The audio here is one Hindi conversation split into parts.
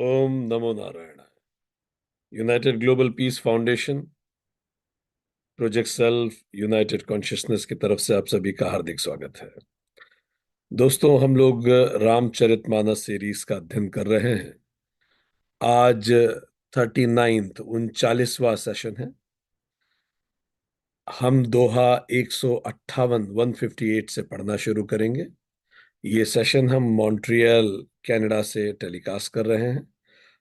ओम नमो Narayan. United global peace foundation, project self, United consciousness की तरफ से आप सभी का हार्दिक स्वागत है। दोस्तों, हम लोग रामचरितमानस सीरीज का अध्ययन कर रहे हैं। आज 39वां सेशन है। हम दोहा 158 158 से पढ़ना शुरू करेंगे। ये सेशन हम मॉन्ट्रियल कनाडा से टेलीकास्ट कर रहे हैं।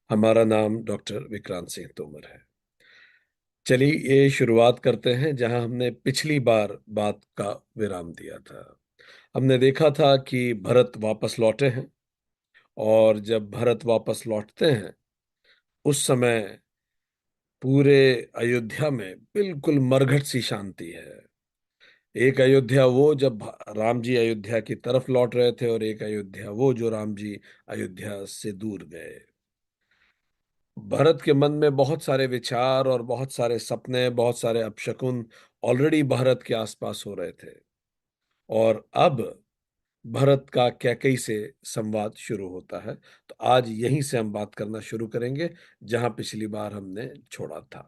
हमारा नाम डॉक्टर विक्रांत सिंह तोमर है। चलिए ये शुरुआत करते हैं जहां हमने पिछली बार बात का विराम दिया था। हमने देखा था कि भरत वापस लौटे हैं, और जब भरत वापस लौटते हैं उस समय पूरे अयोध्या में बिल्कुल मरघट सी शांति है। एक अयोध्या वो जब राम जी अयोध्या की तरफ लौट रहे थे, और एक अयोध्या वो जो राम जी अयोध्या से दूर गए। भरत के मन में बहुत सारे विचार और बहुत सारे सपने, बहुत सारे अपशकुन ऑलरेडी भरत के आसपास हो रहे थे। और अब भरत का कैकई से संवाद शुरू होता है। तो आज यहीं से हम बात करना शुरू करेंगे जहां पिछली बार हमने छोड़ा था।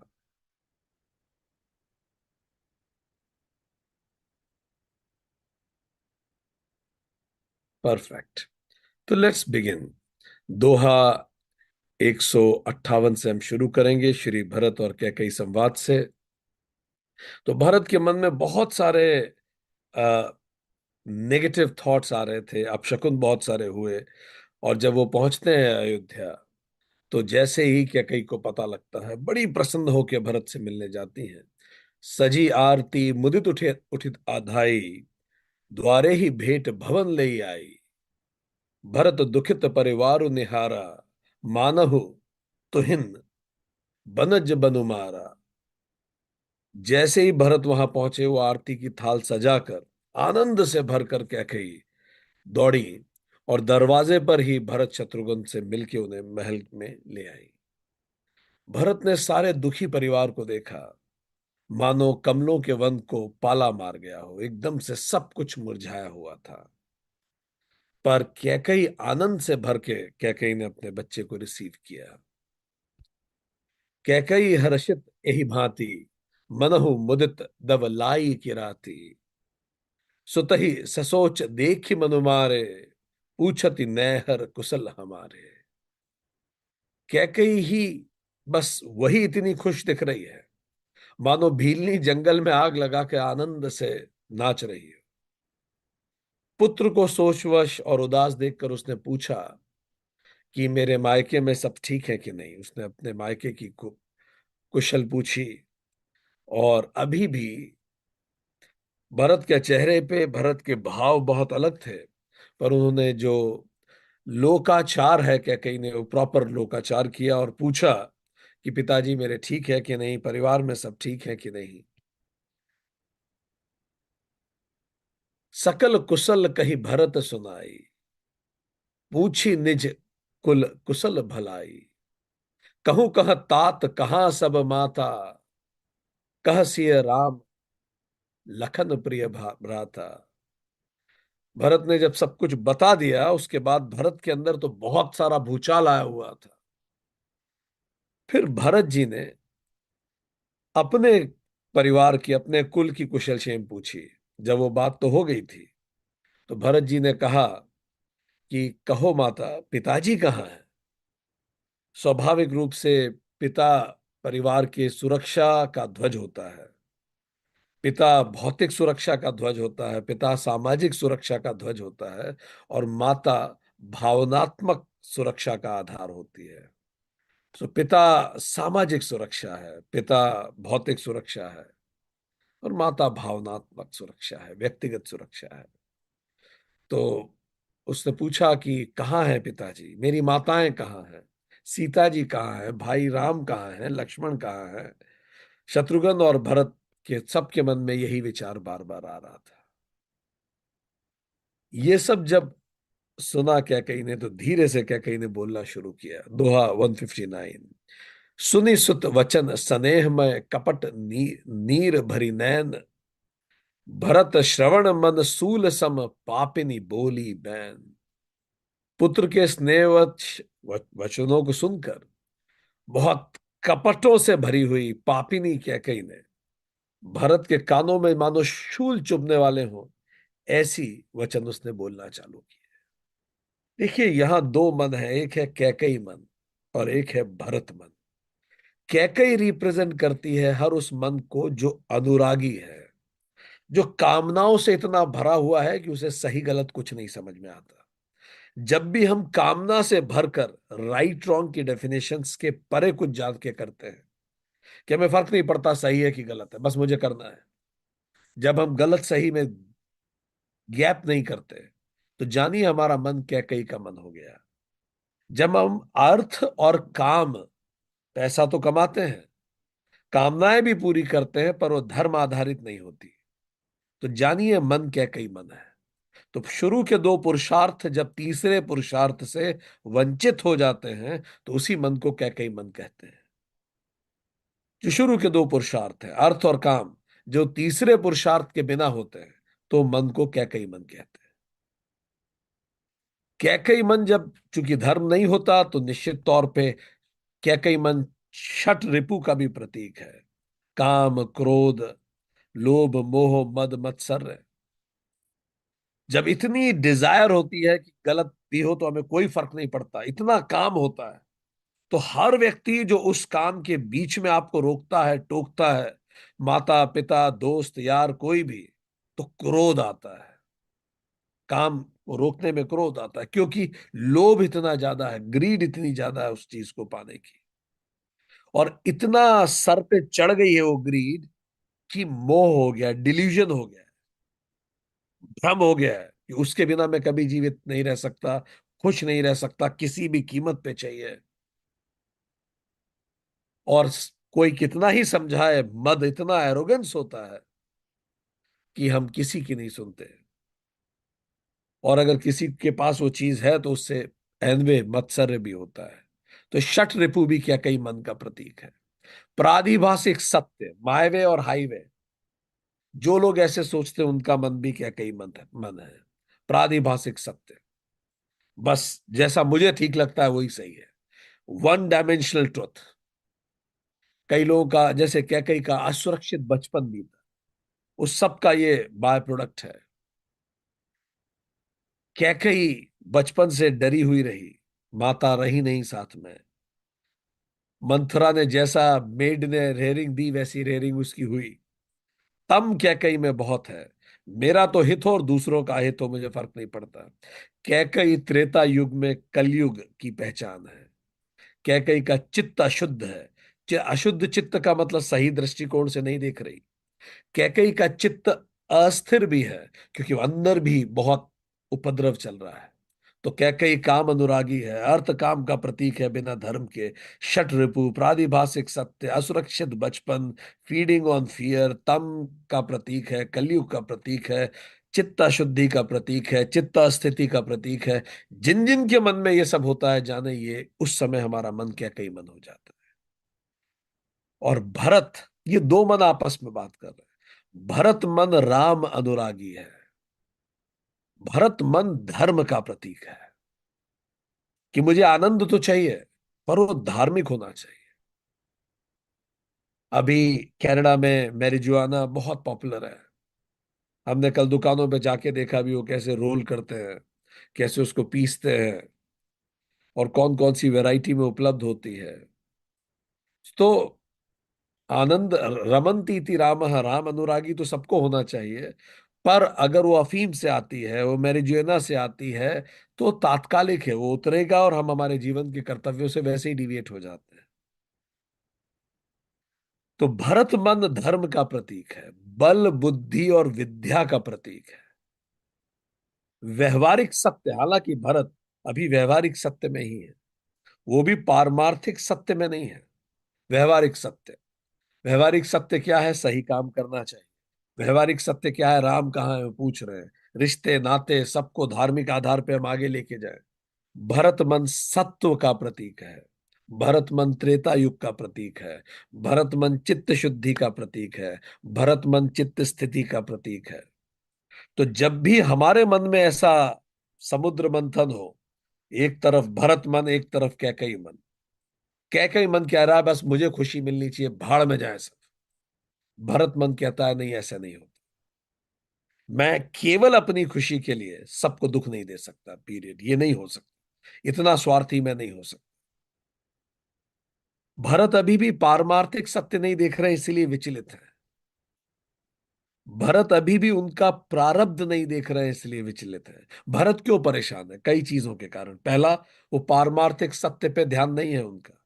परफेक्ट। तो लेट्स बिगिन। दोहा 158 से हम शुरू करेंगे, श्री भरत और कैकई संवाद से। तो भरत के मन में बहुत सारे नेगेटिव थॉट्स आ रहे थे, अपशकुन बहुत सारे हुए। और जब वो पहुंचते हैं अयोध्या, तो जैसे ही कैकई को पता लगता है, बड़ी प्रसन्न होकर भरत से मिलने जाती हैं। सजी आरती मुदित उठे उठित आधाई, द्वारे ही भेंट भवन ले आई। भरत दुखित परिवारु निहारा, मानहु तुहिन बनज बनु मारा। जैसे ही भरत वहां पहुंचे, वो आरती की थाल सजाकर आनंद से भरकर कैकई दौड़ी, और दरवाजे पर ही भरत शत्रुघ्न से मिलके उन्हें महल में ले आई। भरत ने सारे दुखी परिवार को देखा, मानो कमलों के वन को पाला मार गया हो। एकदम से सब कुछ मुरझाया हुआ था। पर कैकई आनंद से भर के कैकई ने अपने बच्चे को रिसीव किया। कैकई हर्षित एहि भांति, मनहु मुदित दब लाई की राती। सुतहि ससोच देखि मनु मारे, पूछति नैहर कुशल हमारे। कैकई ही बस वही इतनी खुश दिख रही है, मानो भीलनी जंगल में आग लगा के आनंद से नाच रही है। पुत्र को सोचवश और उदास देखकर उसने पूछा कि मेरे मायके में सब ठीक है कि नहीं। उसने अपने मायके की कुशल पूछी। और अभी भी भरत के चेहरे पे भरत के भाव बहुत अलग थे। पर उन्होंने जो लोकाचार है, क्या कहीं ने वो प्रॉपर लोकाचार किया और पूछा कि पिताजी मेरे ठीक है कि नहीं, परिवार में सब ठीक है कि नहीं। सकल कुशल कही भरत सुनाई, पूछी निज कुल कुशल भलाई। कहूं कह तात कहां सब माता, कह सिय राम लखन प्रिय भ्राता। भरत ने जब सब कुछ बता दिया, उसके बाद भरत के अंदर तो बहुत सारा भूचाल आया हुआ था। फिर भरत जी ने अपने परिवार की, अपने कुल की कुशल क्षेम पूछी। जब वो बात तो हो गई थी, तो भरत जी ने कहा कि कहो माता, पिताजी कहाँ हैं। स्वाभाविक रूप से पिता परिवार की सुरक्षा का ध्वज होता है। पिता भौतिक सुरक्षा का ध्वज होता है, पिता सामाजिक सुरक्षा का ध्वज होता है, और माता भावनात्मक सुरक्षा का आधार होती है। तो पिता सामाजिक सुरक्षा है, पिता भौतिक सुरक्षा है, और माता भावनात्मक सुरक्षा है, व्यक्तिगत सुरक्षा है। तो उसने पूछा कि कहाँ है पिताजी, मेरी माताएं कहाँ हैं, सीता जी कहाँ है, भाई राम कहाँ है, लक्ष्मण कहाँ है। शत्रुघ्न और भरत के सबके मन में यही विचार बार बार आ रहा था। ये सब जब सुना कैकई ने, तो धीरे से कैकई ने बोलना शुरू किया। दोहा 159। सुनि सुत वचन स्नेह में कपट नीर भरी नैन, भरत श्रवण मन सूल सम पापिनी बोली बैन। पुत्र के स्नेहवश वचनों को सुनकर बहुत कपटों से भरी हुई पापिनी कैकई ने भरत के कानों में मानो शूल चुभने वाले हों ऐसी वचन उसने बोलना चालू किया। देखिए, यहां दो मन है, एक है कैकई मन और एक है भरत मन। कैकई रिप्रेजेंट करती है हर उस मन को जो अनुरागी है, जो कामनाओं से इतना भरा हुआ है कि उसे सही गलत कुछ नहीं समझ में आता। जब भी हम कामना से भरकर राइट रॉन्ग की डेफिनेशंस के परे कुछ जान के करते हैं कि हमें फर्क नहीं पड़ता सही है कि गलत है, बस मुझे करना है, जब हम गलत सही में गैप नहीं करते तो जानिए हमारा मन कैकई का मन हो गया। जब हम अर्थ और काम, पैसा तो कमाते हैं, कामनाएं भी पूरी करते हैं, पर वो धर्म आधारित नहीं होती, तो जानिए मन कैकई मन है। तो शुरू के दो पुरुषार्थ जब तीसरे पुरुषार्थ से वंचित हो जाते हैं तो उसी मन को कैकई मन कहते हैं। जो शुरू के दो पुरुषार्थ हैं, अर्थ और काम, जो तीसरे पुरुषार्थ के बिना होते हैं, तो मन को कैकई मन कहते हैं। कैकई मन जब चूंकि धर्म नहीं होता तो निश्चित तौर पे कैकई मन षट रिपु का भी प्रतीक है। काम, क्रोध, लोभ, मोह, मद, मत्सर्य। जब इतनी डिजायर होती है कि गलत भी हो तो हमें कोई फर्क नहीं पड़ता, इतना काम होता है, तो हर व्यक्ति जो उस काम के बीच में आपको रोकता है, टोकता है, माता पिता, दोस्त, यार, कोई भी, तो क्रोध आता है। काम को रोकने में क्रोध आता है, क्योंकि लोभ इतना ज्यादा है, ग्रीड इतनी ज्यादा है उस चीज को पाने की, और इतना सर पे चढ़ गई है वो ग्रीड कि मोह हो गया, डिल्यूजन हो गया, भ्रम हो गया है कि उसके बिना मैं कभी जीवित नहीं रह सकता, खुश नहीं रह सकता, किसी भी कीमत पे चाहिए। और कोई कितना ही समझाए, मद इतना एरोगेंस होता है कि हम किसी की नहीं सुनते, और अगर किसी के पास वो चीज है तो उससे एनवे मत्सर्य भी होता है। तो शठ रिपु भी क्या कई मन का प्रतीक है। प्रादिभाषिक सत्य, मायवे और हाईवे, जो लोग ऐसे सोचते हैं उनका मन भी क्या कई मन है। प्रादिभाषिक सत्य, बस जैसा मुझे ठीक लगता है वही सही है। One dimensional truth. कई लोगों का, जैसे कैकई का असुरक्षित बचपन भी था, उस सब का ये बाय प्रोडक्ट है। कैकई बचपन से डरी हुई रही, माता रही नहीं साथ में। मंथरा ने जैसा मेड ने रेयरिंग दी वैसी रेयरिंग उसकी हुई। तम कैकई में बहुत है, मेरा तो हित हो और दूसरों का हित हो मुझे फर्क नहीं पड़ता। कैकई त्रेता युग में कलयुग की पहचान है। कैकई का चित्त अशुद्ध है। अशुद्ध चित्त का मतलब सही दृष्टिकोण से नहीं देख रही। कैकई का चित्त अस्थिर भी है, क्योंकि वो अंदर भी बहुत उपद्रव चल रहा है। तो कैकई काम अनुरागी है, अर्थ काम का प्रतीक है बिना धर्म के। षट रिपु, प्रादिभाषिक सत्य, असुरक्षित बचपन, फीडिंग ऑन फियर, तम का प्रतीक है, कलयुग का प्रतीक है, चित्त अशुद्धि का प्रतीक है, चित्त स्थिति का प्रतीक है। जिन जिन के मन में ये सब होता है, जाने ये उस समय हमारा मन कैकई मन हो जाता है। और भरत, ये दो मन आपस में बात कर रहे हैं। भरत मन राम अनुरागी है। भरत मन धर्म का प्रतीक है कि मुझे आनंद तो चाहिए, पर वो धार्मिक होना चाहिए। अभी कनाडा में मैरिजुआना बहुत पॉपुलर है। हमने कल दुकानों पे जाके देखा भी, वो कैसे रोल करते हैं, कैसे उसको पीसते हैं, और कौन कौन सी वैरायटी में उपलब्ध होती है। तो आनंद, रमन्ति इति रामः, राम अनुरागी तो सबको होना चाहिए, पर अगर वो अफीम से आती है, वो मैरिजुएना से आती है, तो तात्कालिक है, वो उतरेगा और हम हमारे जीवन के कर्तव्यों से वैसे ही डिविएट हो जाते हैं। तो भरत मन धर्म का प्रतीक है, बल, बुद्धि और विद्या का प्रतीक है। व्यवहारिक सत्य, हालांकि भरत अभी व्यवहारिक सत्य में ही है, वो भी पारमार्थिक सत्य में नहीं है। व्यवहारिक सत्य, व्यवहारिक सत्य क्या है? सही काम करना चाहिए। व्यवहारिक सत्य क्या है? राम कहाँ है वो पूछ रहे हैं। रिश्ते नाते सबको धार्मिक आधार पे हम आगे लेके जाए। भरत मन सत्व का प्रतीक है। भरत मन त्रेता युग का प्रतीक है। भरत मन चित्त शुद्धि का प्रतीक है। भरत मन चित्त स्थिति का प्रतीक है। तो जब भी हमारे मन में ऐसा समुद्र मंथन हो, एक तरफ भरत मन, एक तरफ कैकई मन। कैकई मन कह रहा है बस मुझे खुशी मिलनी चाहिए, भाड़ में जाए सब। भरत मन कहता है नहीं, ऐसा नहीं होता। मैं केवल अपनी खुशी के लिए सबको दुख नहीं दे सकता, पीरियड। ये नहीं हो सकता, इतना स्वार्थी मैं नहीं हो सकता। भरत अभी भी पारमार्थिक सत्य नहीं देख रहे, इसीलिए विचलित है। भरत अभी भी उनका प्रारब्ध नहीं देख रहे हैं, इसलिए विचलित है। भरत क्यों परेशान है? कई चीजों के कारण। पहला, वो पारमार्थिक सत्य पे ध्यान नहीं है उनका।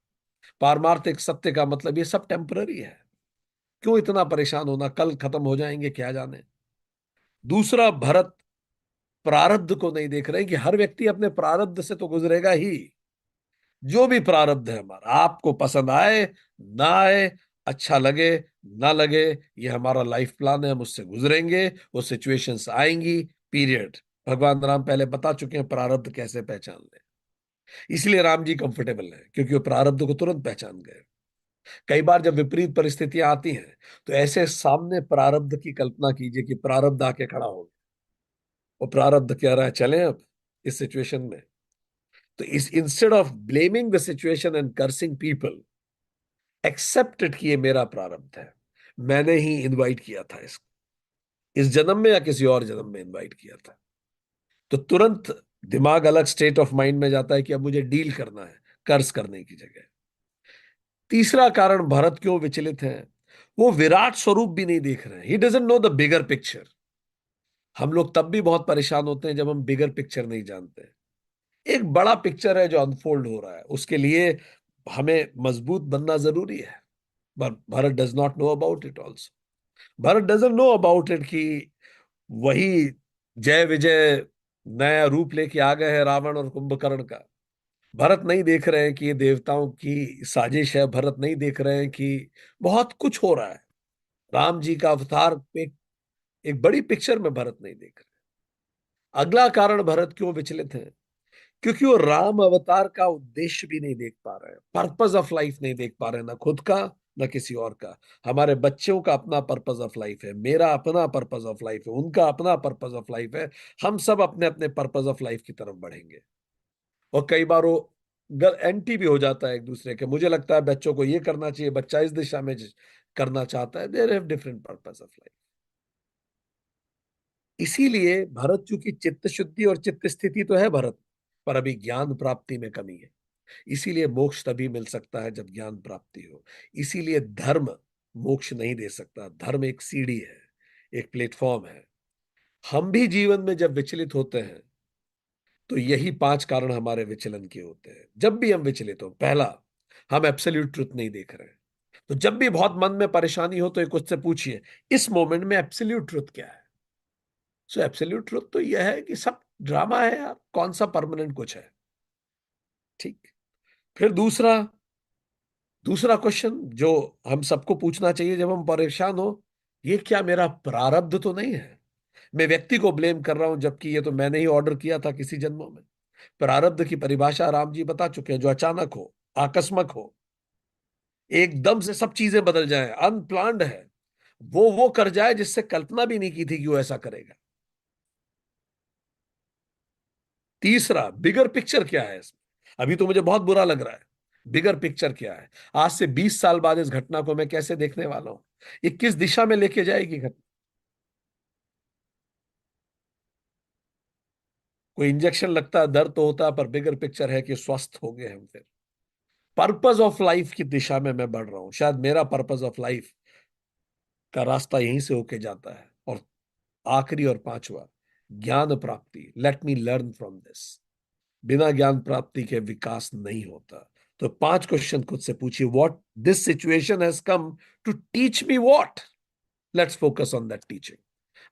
पारमार्थिक सत्य का मतलब ये सब टेम्पररी है। क्यों इतना परेशान होना, कल खत्म हो जाएंगे, क्या जाने। दूसरा, भरत प्रारब्ध को नहीं देख रहे कि हर व्यक्ति अपने प्रारब्ध से तो गुजरेगा ही। जो भी प्रारब्ध है हमारा, आपको पसंद आए ना आए, अच्छा लगे ना लगे, ये हमारा लाइफ प्लान है, हम उससे गुजरेंगे। वो सिचुएशंस आएंगी, पीरियड। भगवान राम पहले बता चुके हैं प्रारब्ध कैसे पहचान ले। इसलिए राम जी कंफर्टेबल है, क्योंकि वो प्रारब्ध को तुरंत पहचान गए। कई बार जब विपरीत परिस्थितियां आती हैं, तो ऐसे सामने प्रारब्ध की कल्पना कीजिए कि प्रारब्ध आके खड़ा हो गया। वो प्रारब्ध कह रहा है चलें अब इस सिचुएशन में। तो इस instead of blaming the situation and cursing people, accepted कि ये मेरा प्रारब्ध है, मैंने ही इनवाइट किया था इसको, इस जन्म में या किसी और जन्म में इनवाइट किया था। तो तुरंत दिमाग अलग स्टेट ऑफ माइंड में जाता है कि अब मुझे डील करना है, कर्ज करने की जगह। तीसरा कारण भरत क्यों विचलित है, वो विराट स्वरूप भी नहीं देख रहे हैं। He doesn't know the bigger picture. हम लोग तब भी बहुत परेशान होते हैं जब हम बिगर पिक्चर नहीं जानते। एक बड़ा पिक्चर है जो अनफोल्ड हो रहा है, उसके लिए हमें मजबूत बनना जरूरी है। But Bharat does not know about it also. Bharat doesn't know about it कि वही जय विजय नया रूप लेके आ गए हैं रावण और कुंभकर्ण का। भरत नहीं देख रहे हैं कि ये देवताओं की साजिश है। भरत नहीं देख रहे हैं कि बहुत कुछ हो रहा है। राम जी का अवतार पे एक बड़ी पिक्चर में भरत नहीं देख रहे। अगला कारण भरत क्यों विचलित है, क्योंकि वो राम अवतार का उद्देश्य भी नहीं देख पा रहे हैं। पर्पस ऑफ लाइफ नहीं देख पा रहे, ना खुद का ना किसी और का। हमारे बच्चों का अपना पर्पस ऑफ लाइफ है, मेरा अपना पर्पस ऑफ लाइफ है, उनका अपना पर्पस ऑफ लाइफ है। हम सब अपने अपने पर्पस ऑफ लाइफ की तरफ बढ़ेंगे। और कई बार वो एंटी भी हो जाता है एक दूसरे के। मुझे लगता है बच्चों को ये करना चाहिए, बच्चा इस दिशा में करना चाहता है। There have different purpose of life. इसीलिए भरत, चूंकि चित्त शुद्धि और चित्त स्थिति तो है भरत, पर अभी ज्ञान प्राप्ति में कमी है। इसीलिए मोक्ष तभी मिल सकता है जब ज्ञान प्राप्ति हो। इसीलिए धर्म मोक्ष नहीं दे सकता। धर्म एक सीढ़ी है, एक प्लेटफॉर्म है। हम भी जीवन में जब विचलित होते हैं, तो यही पांच कारण हमारे विचलन के होते हैं। जब भी हम विचलित हो, पहला, हम एब्सोल्यूट ट्रुथ नहीं देख रहे हैं। तो जब भी बहुत मन में परेशानी हो, तो एक उससे पूछिए इस मोमेंट में एब्सोल्यूट ट्रुथ क्या है। सो एब्सोल्यूट ट्रुथ तो यह है कि सब ड्रामा है यार, कौन सा परमानेंट कुछ है। ठीक। फिर दूसरा दूसरा क्वेश्चन जो हम सबको पूछना चाहिए जब हम परेशान हो, ये क्या मेरा प्रारब्ध तो नहीं है? मैं व्यक्ति को ब्लेम कर रहा हूं, जबकि ये तो मैंने ही ऑर्डर किया था किसी जन्मों में। प्रारब्ध की परिभाषा राम जी बता चुके हैं, जो अचानक हो, आकस्मक हो, एकदम से सब चीजें बदल जाएं, अनप्लान्ड है। वो कर जाए जिससे कल्पना भी नहीं की थी कि वो ऐसा करेगा। तीसरा, बिगर पिक्चर क्या है इसमें? अभी तो मुझे बहुत बुरा लग रहा है। बिगर पिक्चर क्या है? आज से 20 साल बाद इस घटना को मैं कैसे देखने वाला हूं? ये किस दिशा में लेके जाएगी घटना? कोई इंजेक्शन लगता है, दर्द तो होता है, पर बिगर पिक्चर है कि स्वस्थ हो गए हम फिर। पर्पस ऑफ लाइफ की दिशा में मैं बढ़ रहा हूं। शायद मेरा पर्पस ऑफ लाइफ का रास्ता यहीं से होके जाता है। और आखिरी और पांचवा, ज्ञान प्राप्ति। Let me learn from this. बिना ज्ञान प्राप्ति के विकास नहीं होता। तो पांच क्वेश्चन खुद से पूछिए। What this situation has come to teach me what? Let's focus on that teaching.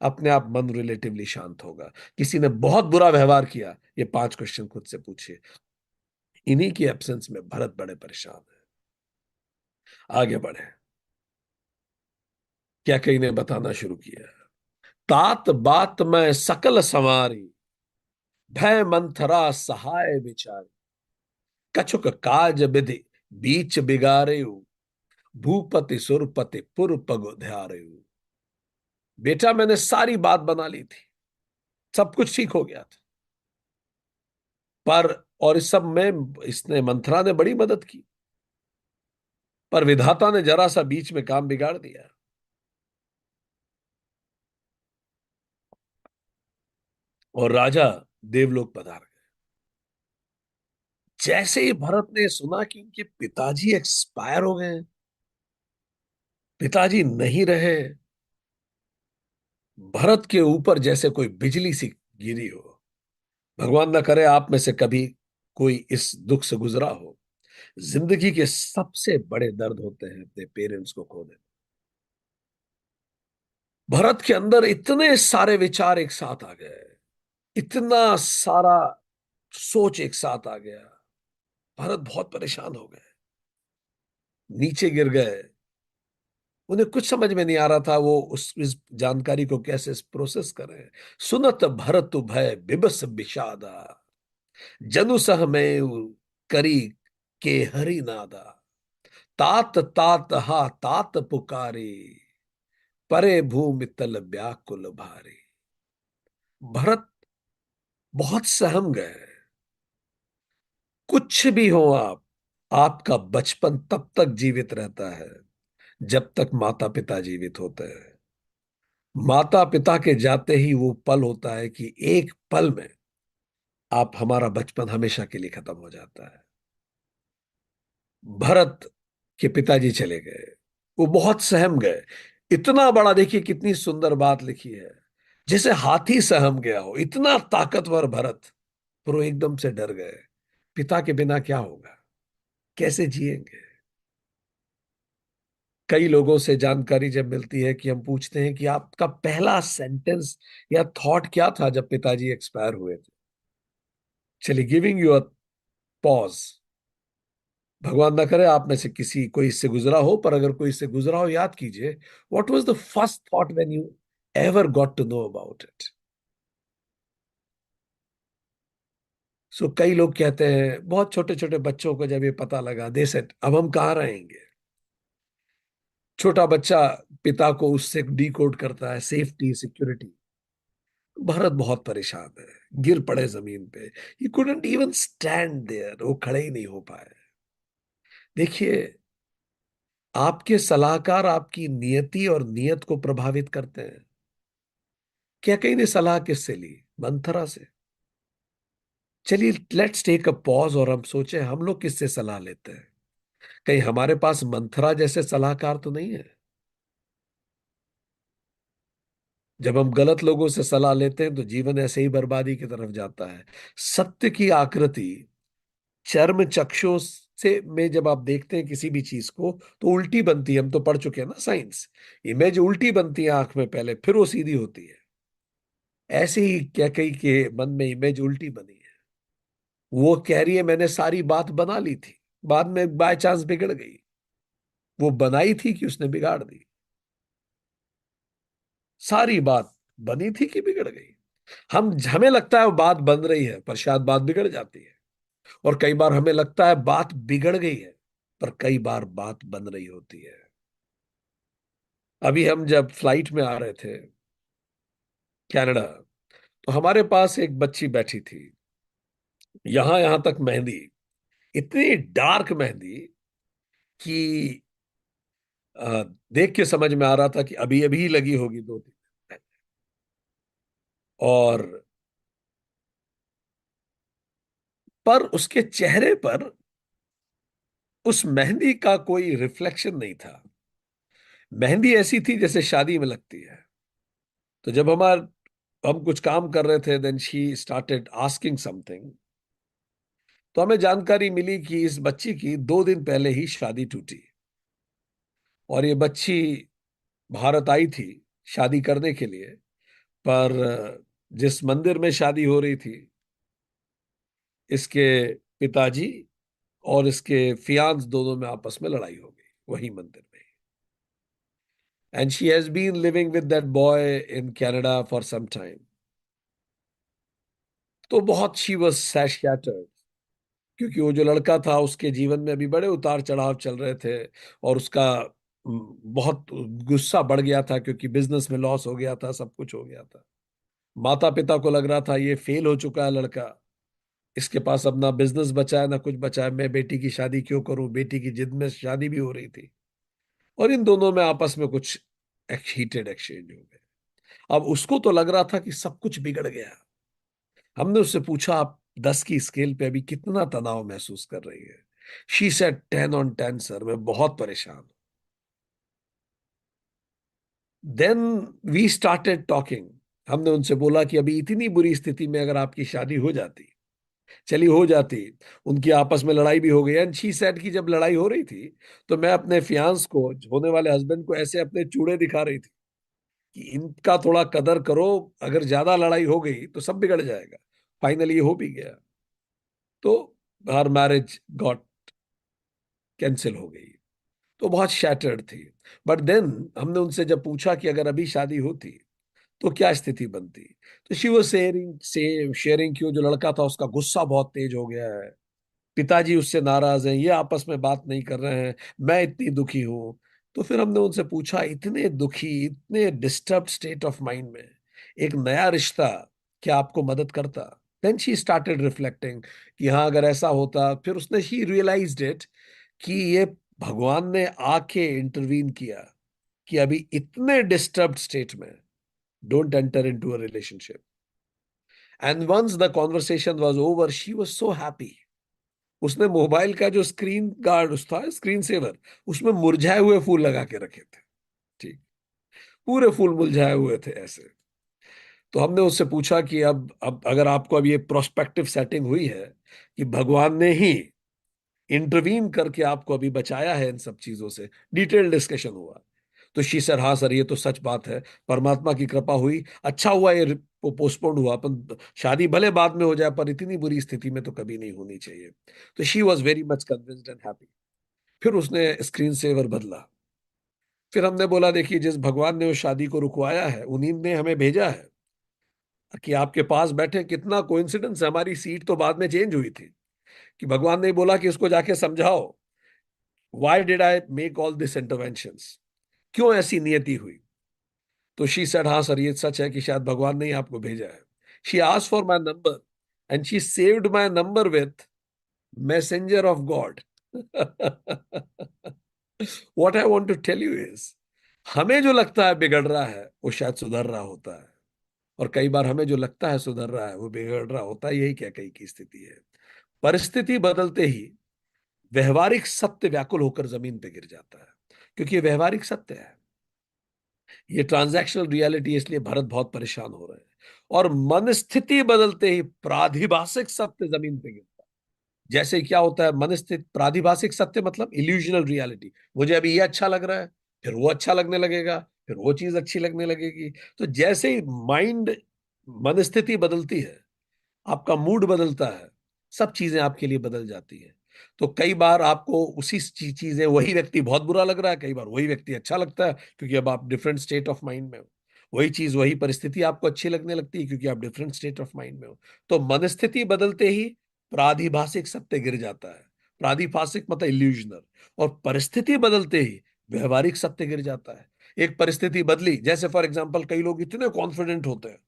अपने आप मन रिलेटिवली शांत होगा। किसी ने बहुत बुरा व्यवहार किया, ये पांच क्वेश्चन खुद से पूछिए। इन्हीं की एब्सेंस में भरत बड़े परेशान है। आगे बढ़े। क्या कहीं ने बताना शुरू किया। तात बात में सकल संवारी, भय मंथरा सहाय विचार, कछुक काज विधि बीच बिगारे, भूपति सुरपति पुर पग ध्यारे। बेटा, मैंने सारी बात बना ली थी, सब कुछ ठीक हो गया था, पर और इस सब में इसने मंथरा ने बड़ी मदद की, पर विधाता ने जरा सा बीच में काम बिगाड़ दिया और राजा देवलोक पधार गए। जैसे ही भरत ने सुना कि उनके पिताजी एक्सपायर हो गए, पिताजी नहीं रहे, भरत के ऊपर जैसे कोई बिजली सी गिरी हो। भगवान न करे आप में से कभी कोई इस दुख से गुजरा हो। जिंदगी के सबसे बड़े दर्द होते हैं अपने पेरेंट्स को खोने। भरत के अंदर इतने सारे विचार एक साथ आ गए, इतना सारा सोच एक साथ आ गया। भरत बहुत परेशान हो गए, नीचे गिर गए। उन्हें कुछ समझ में नहीं आ रहा था वो उस इस जानकारी को कैसे प्रोसेस करें। सुनत भरत भय बिबस विषादा, जनु सह में करी के हरि नादा, तात तात हा तात पुकारे, परे भूमि तल व्याकुल भारे। भरत बहुत सहम गए। कुछ भी हो आप, आपका बचपन तब तक जीवित रहता है जब तक माता पिता जीवित होते हैं। माता पिता के जाते ही वो पल होता है कि एक पल में आप हमारा बचपन हमेशा के लिए खत्म हो जाता है। भरत के पिताजी चले गए, वो बहुत सहम गए। इतना बड़ा, देखिए कितनी सुंदर बात लिखी है, जैसे हाथी सहम गया हो, इतना ताकतवर भरत। पर वो एकदम से डर गए। पिता के बिना क्या होगा, कैसे जिएंगे। कई लोगों से जानकारी जब मिलती है कि हम पूछते हैं कि आपका पहला सेंटेंस या थॉट क्या था जब पिताजी एक्सपायर हुए थे। चलिए, गिविंग यू अ पॉज। भगवान ना करे आप में से किसी कोई इससे गुजरा हो, पर अगर कोई इससे गुजरा हो, याद कीजिए, what was the first thought when you ever got to know about it. So कई लोग कहते हैं, बहुत छोटे छोटे बच्चों को जब ये पता लगा, दे सेड अब हम कहाँ रहेंगे। छोटा बच्चा पिता को उससे डिकोड करता है, सेफ्टी सिक्योरिटी। भरत बहुत परेशान है, गिर पड़े जमीन पे। He couldn't even stand there, वो खड़े ही नहीं हो पाए। देखिए, आपके सलाहकार आपकी नियति और नियत को प्रभावित करते हैं। क्या कहीं ने सलाह किससे ली? मंथरा से। चलिए, लेट्स टेक अ पॉज और हम सोचें हम लोग किससे सलाह लेते हैं। कहीं हमारे पास मंथरा जैसे सलाहकार तो नहीं है? जब हम गलत लोगों से सलाह लेते हैं तो जीवन ऐसे ही बर्बादी की तरफ जाता है। सत्य की आकृति चर्म चक्षु से में जब आप देखते हैं किसी भी चीज को, तो उल्टी बनती है। हम तो पढ़ चुके हैं ना साइंस। इमेज उल्टी बनती है आंख में पहले, फिर वो सीधी होती है। ऐसे ही क्या कई के मन में इमेज उल्टी बनी है। वो कह रही है मैंने सारी बात बना ली थी, बाद में बाय चांस बिगड़ गई। वो बनाई थी कि उसने बिगाड़ दी? सारी बात बनी थी कि बिगड़ गई? हमें लगता है वो बात बन रही है, पर शायद बात बिगड़ जाती है। और कई बार हमें लगता है बात बिगड़ गई है, पर कई बार बात बन रही होती है। अभी हम जब फ्लाइट में आ रहे थे कनाडा, तो हमारे पास एक बच्ची बैठी थी, यहां यहां तक मेहंदी, इतनी डार्क मेहंदी कि देख के समझ में आ रहा था कि अभी अभी लगी होगी 2 3 दिन। और पर उसके चेहरे पर उस मेहंदी का कोई रिफ्लेक्शन नहीं था। मेहंदी ऐसी थी जैसे शादी में लगती है। तो जब हम कुछ काम कर रहे थे, then she started asking something. तो हमें जानकारी मिली कि इस बच्ची की 2 दिन पहले ही शादी टूटी, और ये बच्ची भारत आई थी शादी करने के लिए। पर जिस मंदिर में शादी हो रही थी, इसके पिताजी और इसके फियांस दोनों में आपस में लड़ाई हो गई वही मंदिर में। And she has been living with that boy in Canada for some time. तो बहुत शी वाज सैटिस्फाइड, क्योंकि वो जो लड़का था उसके जीवन में अभी बड़े उतार चढ़ाव चल रहे थे। और उसका बहुत गुस्सा बढ़ गया था, क्योंकि बिजनेस में लॉस हो गया था, सब कुछ हो गया था। माता पिता को लग रहा था ये फेल हो चुका है लड़का। इसके पास अपना बिजनेस बचा है ना कुछ बचा है, मैं बेटी की शादी क्यों करूं, बेटी की जिद में शादी भी हो रही थी। और इन दोनों में आपस में कुछ हीटेड एक्सचेंज हो गए। अब उसको तो लग रहा था कि सब कुछ बिगड़ गया। हमने उससे पूछा, आप 10 की स्केल पे अभी कितना तनाव महसूस कर रही है? शी सेड 10 on 10 सर, मैं बहुत परेशान हूं। Then we started talking. हमने उनसे बोला कि अभी इतनी बुरी स्थिति में अगर आपकी शादी हो जाती, चली हो जाती, उनकी आपस में लड़ाई भी हो गई, एंड शी सेड कि जब लड़ाई हो रही थी तो मैं अपने फियांस को, होने वाले हस्बैंड को, ऐसे अपने चूड़े दिखा रही थी कि इनका थोड़ा कदर करो, अगर ज्यादा लड़ाई हो गई तो सब बिगड़ जाएगा। फाइनली ये हो भी गया। तो हर मैरिज गॉट कैंसिल हो गई। तो बहुत शैटर्ड थी। बट देन हमने उनसे जब पूछा कि अगर अभी शादी होती तो क्या स्थिति बनती, तो शी वाज शेयरिंग कि वो जो लड़का था उसका गुस्सा बहुत तेज हो गया है, पिताजी उससे नाराज हैं, ये आपस में बात नहीं कर रहे हैं, मैं इतनी दुखी हूं। तो फिर हमने उनसे पूछा, इतने दुखी, इतने डिस्टर्ब्ड स्टेट ऑफ माइंड में एक नया रिश्ता क्या आपको मदद करता? देन शी स्टार्टेड रिफ्लेक्टिंग कि हाँ अगर ऐसा होता। फिर उसने शी रियलाइज्ड इट कि ये भगवान ने आके इंटरवीन किया कि अभी इतने डिस्टर्ब्ड स्टेट में don't enter into a relationship. And once the conversation was over she was so happy. उसने मोबाइल का जो स्क्रीन गार्ड उस था, स्क्रीन सेवर, उसमें मुरझाए हुए फूल लगा के रखे थे। ठीक, पूरे फूल मुरझाए हुए थे ऐसे। तो हमने उससे पूछा कि अब अगर आपको अब ये प्रोस्पेक्टिव सेटिंग हुई है कि भगवान ने ही इंटरवीन करके आपको अभी बचाया है इन सब चीजों से, डिटेल डिस्कशन हुआ। तो शी सर, हाँ सर ये तो सच बात है, परमात्मा की कृपा हुई, अच्छा हुआ ये पोस्टपोन्ड हुआ, अपन शादी भले बाद में हो जाए पर इतनी बुरी स्थिति में तो कभी नहीं होनी चाहिए। तो she was very much convinced and happy. फिर उसने स्क्रीन सेवर बदला। फिर हमने बोला, देखिए जिस भगवान ने उस शादी को रुकवाया है उन्हीं ने हमें भेजा है कि आपके पास बैठे। कितना कोइंसिडेंस है, हमारी सीट तो बाद में चेंज हुई थी कि भगवान ने बोला कि इसको जाके समझाओ, why did I make all this interventions, क्यों ऐसी नियति हुई। तो शी सेड, हाँ सर ये सच है कि शायद भगवान ने ही आपको भेजा है। She asked for my number and she saved my number with messenger of God. What I want to tell you is, हमें जो लगता है बिगड़ रहा है वो शायद सुधर रहा होता है। और कई बार हमें जो लगता है सुधर रहा है वो बिगड़ रहा होता है। यही क्या कई की स्थिति है। परिस्थिति बदलते ही व्यवहारिक सत्य व्याकुल होकर जमीन पे गिर जाता है, क्योंकि ये व्यवहारिक सत्य है, ये ट्रांजैक्शनल रियलिटी। इसलिए भरत बहुत परेशान हो रहे हैं। और मन स्थिति बदलते ही प्राधिभाषिक सत्य जमीन पे गिरता है। जैसे क्या होता है, मन स्थित प्राधिभाषिक सत्य मतलब इल्यूजनल रियलिटी। मुझे अभी ये अच्छा लग रहा है, फिर वो अच्छा लगने लगेगा, फिर वो चीज अच्छी लगने लगेगी। तो जैसे ही माइंड, मन स्थिति बदलती है, आपका मूड बदलता है, सब चीजें आपके लिए बदल जाती है। तो कई बार आपको उसी चीजें, वही व्यक्ति बहुत बुरा लग रहा है, कई बार वही व्यक्ति अच्छा लगता है क्योंकि अब आप डिफरेंट स्टेट ऑफ माइंड में हो। वही चीज, वही परिस्थिति आपको अच्छी लगने लगती है क्योंकि आप डिफरेंट स्टेट ऑफ माइंड में हो। तो मनस्थिति बदलते ही प्रादिभाषिक सत्य गिर जाता है। प्रादिभाषिक मतलब इल्यूजनल। और परिस्थिति बदलते ही व्यवहारिक सत्य गिर जाता है। एक परिस्थिति बदली, जैसे फॉर एग्जाम्पल कई लोग इतने कॉन्फिडेंट होते हैं,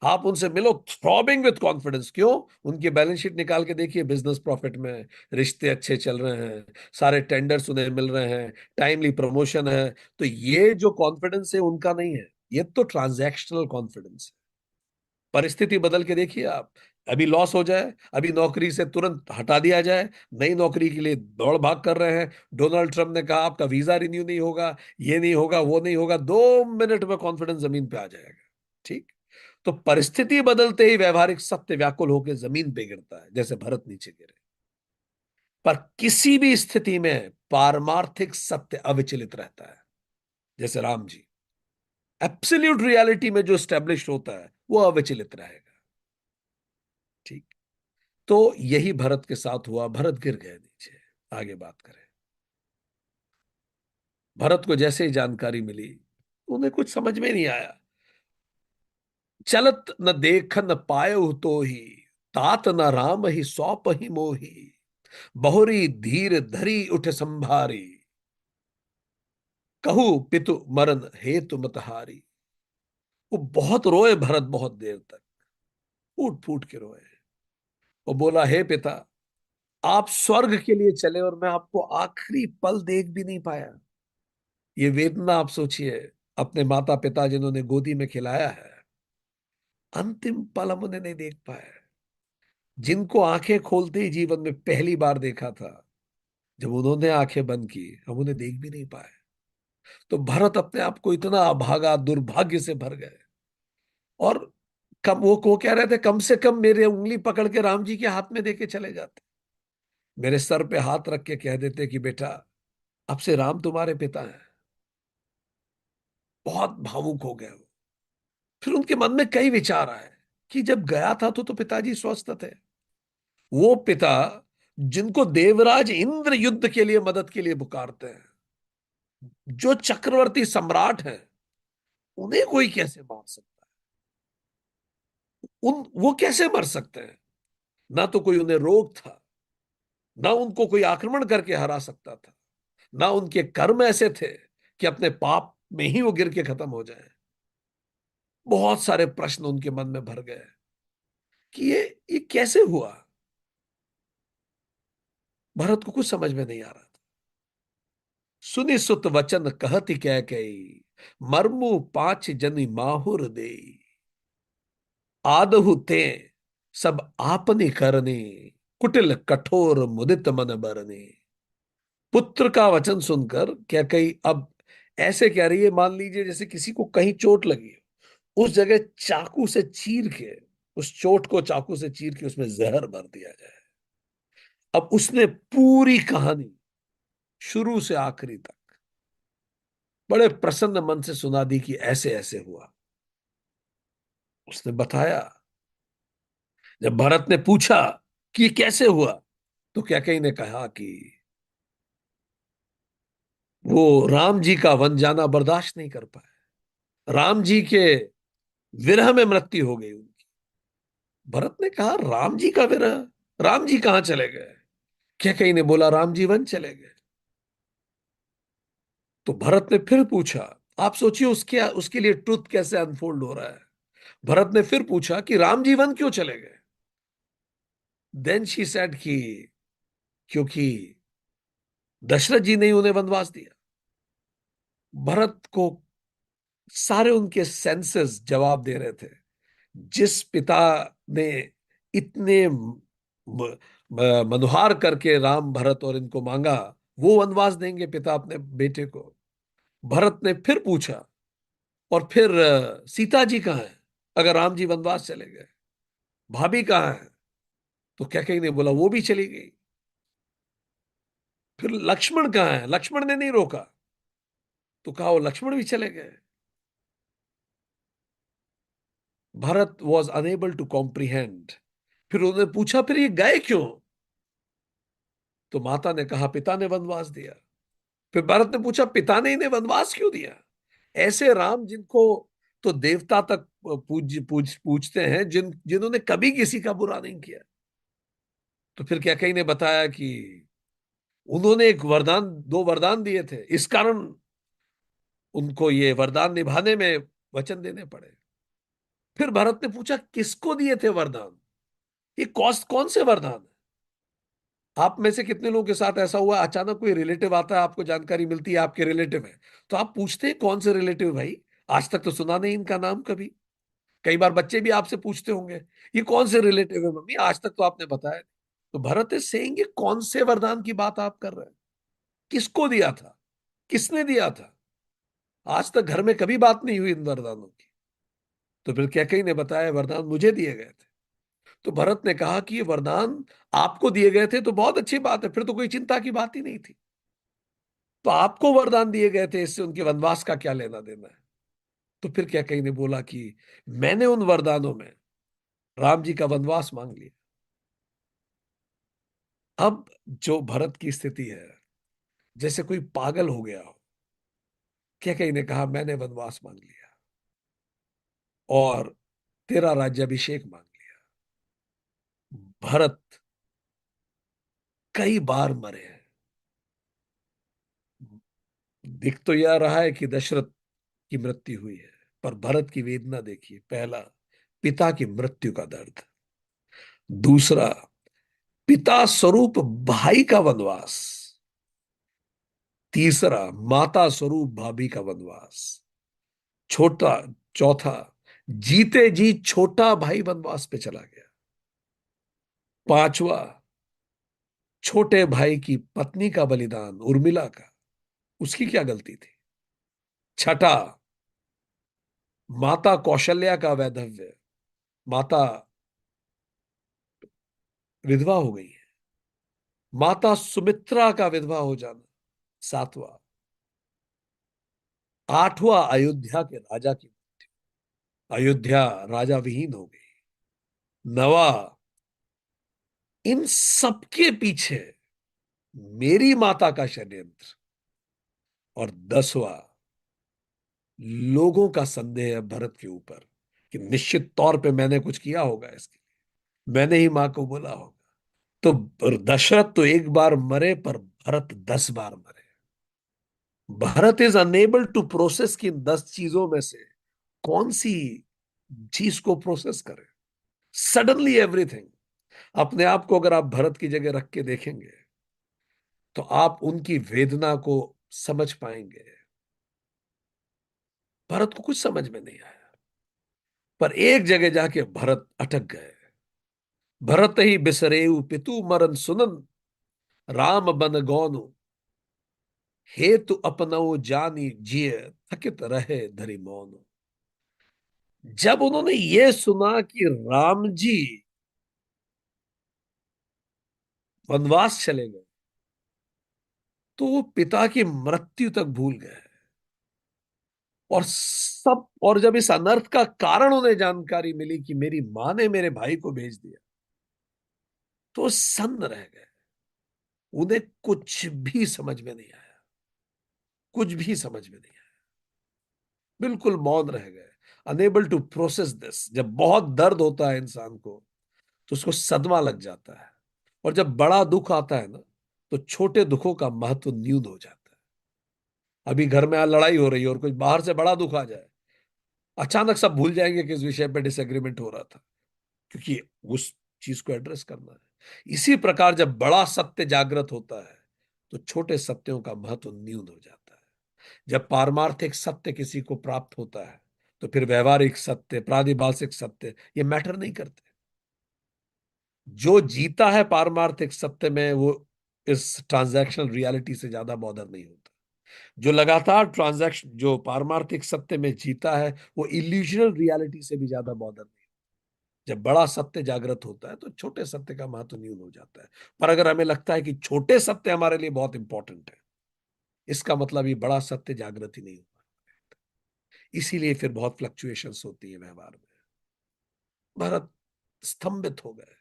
आप उनसे मिलो थ्रॉबिंग विथ कॉन्फिडेंस, क्यों? उनकी बैलेंस शीट निकाल के देखिए, बिजनेस प्रॉफिट में, रिश्ते अच्छे चल रहे हैं, सारे टेंडर्स उन्हें मिल रहे हैं, टाइमली प्रमोशन है। तो ये जो कॉन्फिडेंस है उनका नहीं है, ये तो ट्रांजैक्शनल कॉन्फिडेंस है। परिस्थिति बदल के देखिए आप, अभी लॉस हो जाए, अभी नौकरी से तुरंत हटा दिया जाए, नई नौकरी के लिए दौड़ भाग कर रहे हैं, डोनाल्ड ट्रंप ने कहा आपका वीजा रिन्यू नहीं होगा, ये नहीं होगा, वो नहीं होगा, 2 मिनट में कॉन्फिडेंस जमीन पे आ जाएगा। ठीक। तो परिस्थिति बदलते ही व्यवहारिक सत्य व्याकुल होकर जमीन पे गिरता है, जैसे भरत नीचे गिरे। पर किसी भी स्थिति में पारमार्थिक सत्य अविचलित रहता है, जैसे राम जी। एब्सोल्यूट रियलिटी में जो स्टैब्लिश होता है वो अविचलित रहेगा। ठीक। तो यही भरत के साथ हुआ, भरत गिर गए नीचे। आगे बात करें। भरत को जैसे ही जानकारी मिली, उन्हें कुछ समझ में नहीं आया। चलत न देख न पायो तो ही, तात न राम ही सौंप ही मोही, बहुरी धीर धरी उठ संभारी, कहू पितु मरन हेतु मतहारी। वो बहुत रोए भरत, बहुत देर तक फूट फूट के रोए। और बोला, हे पिता, आप स्वर्ग के लिए चले और मैं आपको आखिरी पल देख भी नहीं पाया। ये वेदना आप सोचिए, अपने माता पिता जिन्होंने गोदी में खिलाया है, अंतिम पल हम उन्हें नहीं देख पाए। जिनको आंखें खोलते ही जीवन में पहली बार देखा था, जब उन्होंने आंखें बंद की, हम उन्हें देख भी नहीं पाए। तो भरत अपने आप को इतना अभागा, दुर्भाग्य से भर गए। और कम वो कह रहे थे, कम से कम मेरे उंगली पकड़ के राम जी के हाथ में देके चले जाते, मेरे सर पे हाथ रख के कह देते कि बेटा, अब से राम तुम्हारे पिता हैं। बहुत भावुक हो गए वो। फिर उनके मन में कई विचार आए कि जब गया था तो पिताजी स्वस्थ थे। वो पिता जिनको देवराज इंद्र युद्ध के लिए, मदद के लिए पुकारते हैं, जो चक्रवर्ती सम्राट हैं, उन्हें कोई कैसे मार सकता है? वो कैसे मर सकते हैं? ना तो कोई उन्हें रोग था, ना उनको कोई आक्रमण करके हरा सकता था, ना उनके कर्म ऐसे थे कि अपने पाप में ही वो गिर के खत्म हो जाए। बहुत सारे प्रश्न उनके मन में भर गए कि ये कैसे हुआ। भरत को कुछ समझ में नहीं आ रहा था। सुनि सुत वचन कहति कह कई, मर्मु पांच जनि माहुर दे, आदहु ते सब आपनी करनी, कुटिल कठोर मुदित मन बरनी। पुत्र का वचन सुनकर क्या कही अब ऐसे कह रही है, मान लीजिए जैसे किसी को कहीं चोट लगी, उस जगह चाकू से चीर के, उस चोट को चाकू से चीर के उसमें जहर भर दिया जाए। अब उसने पूरी कहानी शुरू से आखिरी तक बड़े प्रसन्न मन से सुना दी कि ऐसे ऐसे हुआ। उसने बताया। जब भरत ने पूछा कि ये कैसे हुआ, तो कैकेयी ने कहा कि वो राम जी का वन जाना बर्दाश्त नहीं कर पाए। राम जी के विरह में मृत्यु हो गई उनकी। भरत ने कहा, राम जी का विरह? राम जी कहां चले गए? कैकेयी ने बोला, राम जी वन चले गए। तो भरत ने फिर पूछा। आप सोचिए उसके उसके लिए ट्रुथ कैसे अनफोल्ड हो रहा है। भरत ने फिर पूछा कि राम जी वन क्यों चले गए? देन शी सेड कि क्योंकि दशरथ जी ने उन्हें वनवास दिया। भरत को सारे उनके सेंसेस जवाब दे रहे थे। जिस पिता ने इतने मनुहार करके राम, भरत और इनको मांगा, वो वनवास देंगे पिता अपने बेटे को? भरत ने फिर पूछा, और फिर सीता जी कहाँ है अगर राम जी वनवास चले गए? भाभी कहाँ है? तो कैकेयी ने बोला, वो भी चली गई। फिर लक्ष्मण कहाँ है? लक्ष्मण ने नहीं रोका। तो कहा, वो लक्ष्मण भी चले गए। Bharat was unable to comprehend. फिर उन्होंने पूछा, फिर ये गए क्यों? तो माता ने कहा, पिता ने वनवास दिया। फिर भरत ने पूछा, पिता ने इन्हें वनवास क्यों दिया? ऐसे राम जिनको तो देवता तक पूछते हैं, जिन्होंने कभी किसी का बुरा नहीं किया। तो फिर क्या कई ने बताया कि उन्होंने एक वरदान, दो वरदान दिए थे, इस कारण उनको ये वरदान निभाने में वचन देने पड़े। फिर भरत ने पूछा, किसको दिए थे वरदान? ये कौन कौन से वरदान है? आप में से कितने लोगों के साथ ऐसा हुआ, अचानक कोई रिलेटिव आता है, आपको जानकारी मिलती है आपके रिलेटिव है, तो आप पूछते हैं कौन से रिलेटिव भाई, आज तक तो सुना नहीं इनका नाम कभी। कई बार बच्चे भी आपसे पूछते होंगे, ये कौन से रिलेटिव है मम्मी, आज तक तो आपने बताया नहीं। तो भरत इज सेइंग, ये कौन से वरदान की बात आप कर रहे हैं? किसको दिया था? किसने दिया था? आज तक घर में कभी बात नहीं हुई इन वरदानों की। तो फिर कैकेयी ने बताया, वरदान मुझे दिए गए थे। तो भरत ने कहा कि ये वरदान आपको दिए गए थे तो बहुत अच्छी बात है, फिर तो कोई चिंता की बात ही नहीं थी। तो आपको वरदान दिए गए थे, इससे उनके वनवास का क्या लेना देना है? तो फिर कैकेयी ने बोला कि मैंने उन वरदानों में राम जी का वनवास मांग लिया। अब जो भरत की स्थिति है, जैसे कोई पागल हो गया हो। कैकेयी ने कहा, मैंने वनवास मांग लिया और तेरा राज्याभिषेक मांग लिया। भरत कई बार मरे हैं। दिख तो यह रहा है कि दशरथ की मृत्यु हुई है, पर भरत की वेदना देखिए। पहला, पिता की मृत्यु का दर्द। दूसरा, पिता स्वरूप भाई का वनवास, तीसरा माता स्वरूप भाभी का वनवास, छोटा, चौथा जीते जी छोटा भाई वनवास पे चला गया, पांचवा छोटे भाई की पत्नी का बलिदान उर्मिला का, उसकी क्या गलती थी, छठा माता कौशल्या का वैधव्य, माता विधवा हो गई है, माता सुमित्रा का विधवा हो जाना, सातवां, आठवां अयोध्या के राजा की, अयोध्या राजा विहीन हो गई, नवा इन सबके पीछे मेरी माता का षड्यंत्र, और दसवां लोगों का संदेह है भरत के ऊपर कि निश्चित तौर पे मैंने कुछ किया होगा इसके लिए, मैंने ही मां को बोला होगा। तो दशरथ तो एक बार मरे, पर भरत 10 बार मरे। Bharat is unable to process कि इन 10 चीजों में से कौन सी चीज को प्रोसेस करे। Suddenly everything. अपने आप को अगर आप भरत की जगह रख के देखेंगे तो आप उनकी वेदना को समझ पाएंगे। भरत को कुछ समझ में नहीं आया, पर एक जगह जाके भरत अटक गए। भरत ही बिसरेऊ पितु मरन सुनन, राम बन गौनु, हेतु अपनऊ जानी जिय, थकित रहे धरि मौन। जब उन्होंने ये सुना कि राम जी वनवास चले गए, तो वो पिता की मृत्यु तक भूल गए। और जब इस अनर्थ का कारण उन्हें जानकारी मिली कि मेरी मां ने मेरे भाई को भेज दिया, तो वो सन्न रह गए। उन्हें कुछ भी समझ में नहीं आया, कुछ भी समझ में नहीं आया, बिल्कुल मौन रह गए, अनेबल टू प्रोसेस दिस। जब बहुत दर्द होता है इंसान को तो उसको सदमा लग जाता है, और जब बड़ा दुख आता है ना, तो छोटे दुखों का महत्व न्यून हो जाता है। अभी घर में लड़ाई हो रही है और कुछ बाहर से बड़ा दुख आ जाए, अचानक सब भूल जाएंगे कि इस विषय पे डिसएग्रीमेंट हो रहा था, क्योंकि उस चीज को एड्रेस करना है। इसी प्रकार जब बड़ा सत्य जागृत होता है तो छोटे सत्यों का महत्व न्यून हो जाता है। जब पारमार्थिक सत्य किसी को प्राप्त होता है तो फिर व्यवहारिक सत्य, प्रादिभाषिक सत्य ये मैटर नहीं करते। जो जीता है पारमार्थिक सत्य में, वो इस ट्रांजैक्शनल रियलिटी से ज्यादा बॉदर नहीं होता। जो लगातार ट्रांजैक्शन, जो पारमार्थिक सत्य में जीता है, वो इल्यूजनल रियलिटी से भी ज्यादा बॉदर नहीं। जब बड़ा सत्य जागृत होता है तो छोटे सत्य का महत्व न्यून हो जाता है। पर अगर हमें लगता है कि छोटे सत्य हमारे लिए बहुत इंपॉर्टेंट है, इसका मतलब ये बड़ा सत्य जागृत ही नहीं हुआ। इसीलिए फिर बहुत फ्लक्चुएशंस होती है व्यवहार में। भारत स्तंभित हो गए।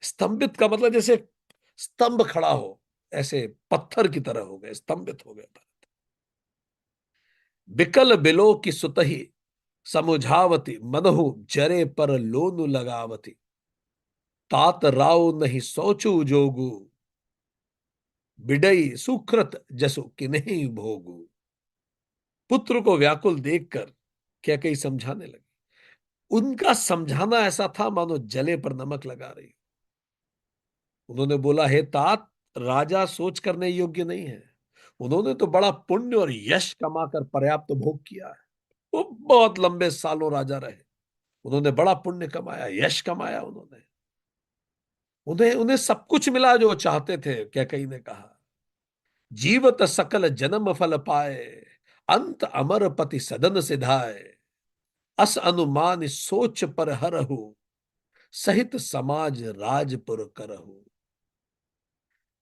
स्तंभित का मतलब जैसे स्तंभ खड़ा हो, ऐसे पत्थर की तरह हो गए, स्तंभित हो गए भारत। बिकल बिलो की सुतही समुझावती, मनहु जरे पर लोनु लगावती, तात राव नहीं सोचू जोगू, बिडई सुकृत जसु किन्हीं भोगू। पुत्र को व्याकुल देखकर क्या कई समझाने लगे। उनका समझाना ऐसा था मानो जले पर नमक लगा रही। उन्होंने बोला, हे तात, राजा सोच करने योग्य नहीं है। उन्होंने तो बड़ा पुण्य और यश कमाकर पर्याप्त भोग किया है। वो बहुत लंबे सालों राजा रहे, उन्होंने बड़ा पुण्य कमाया, यश कमाया। उन्होंने उन्हें उन्हें सब कुछ मिला जो चाहते थे। क्या कई ने कहा, जीवत सकल जन्म फल पाए, अंत अमर पति सदन सिधाए, अस अनुमान सोच पर हरहु, सहित समाज राजपुर करहु।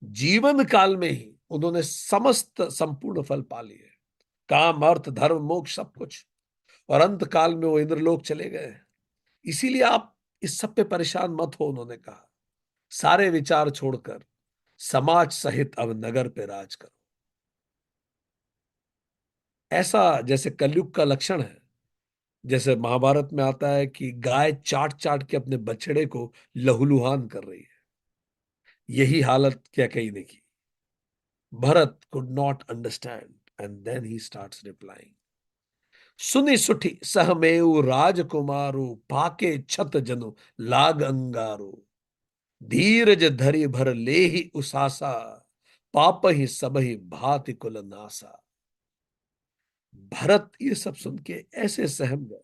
जीवन काल में ही उन्होंने समस्त संपूर्ण फल पा लिए, काम, अर्थ, धर्म, मोक्ष, सब कुछ। और अंत काल में वो इंद्रलोक चले गए। इसीलिए आप इस सब पे परेशान मत हो, उन्होंने कहा। सारे विचार छोड़कर समाज सहित अब नगर पे राज करो। ऐसा जैसे कलयुग का लक्षण है। जैसे महाभारत में आता है कि गाय चाट चाट के अपने बछड़े को लहूलुहान कर रही है, यही हालत क्या कही ने की। Bharat could not understand and then he starts replying, सुनी सुठी सहमेऊ राजकुमारो, पाके छत जनु लाग अंगारो, धीरज धरि भर ले ही उसासा, पाप ही सब ही भांति कुल नासा। भरत ये सब सुन के ऐसे सहम गए,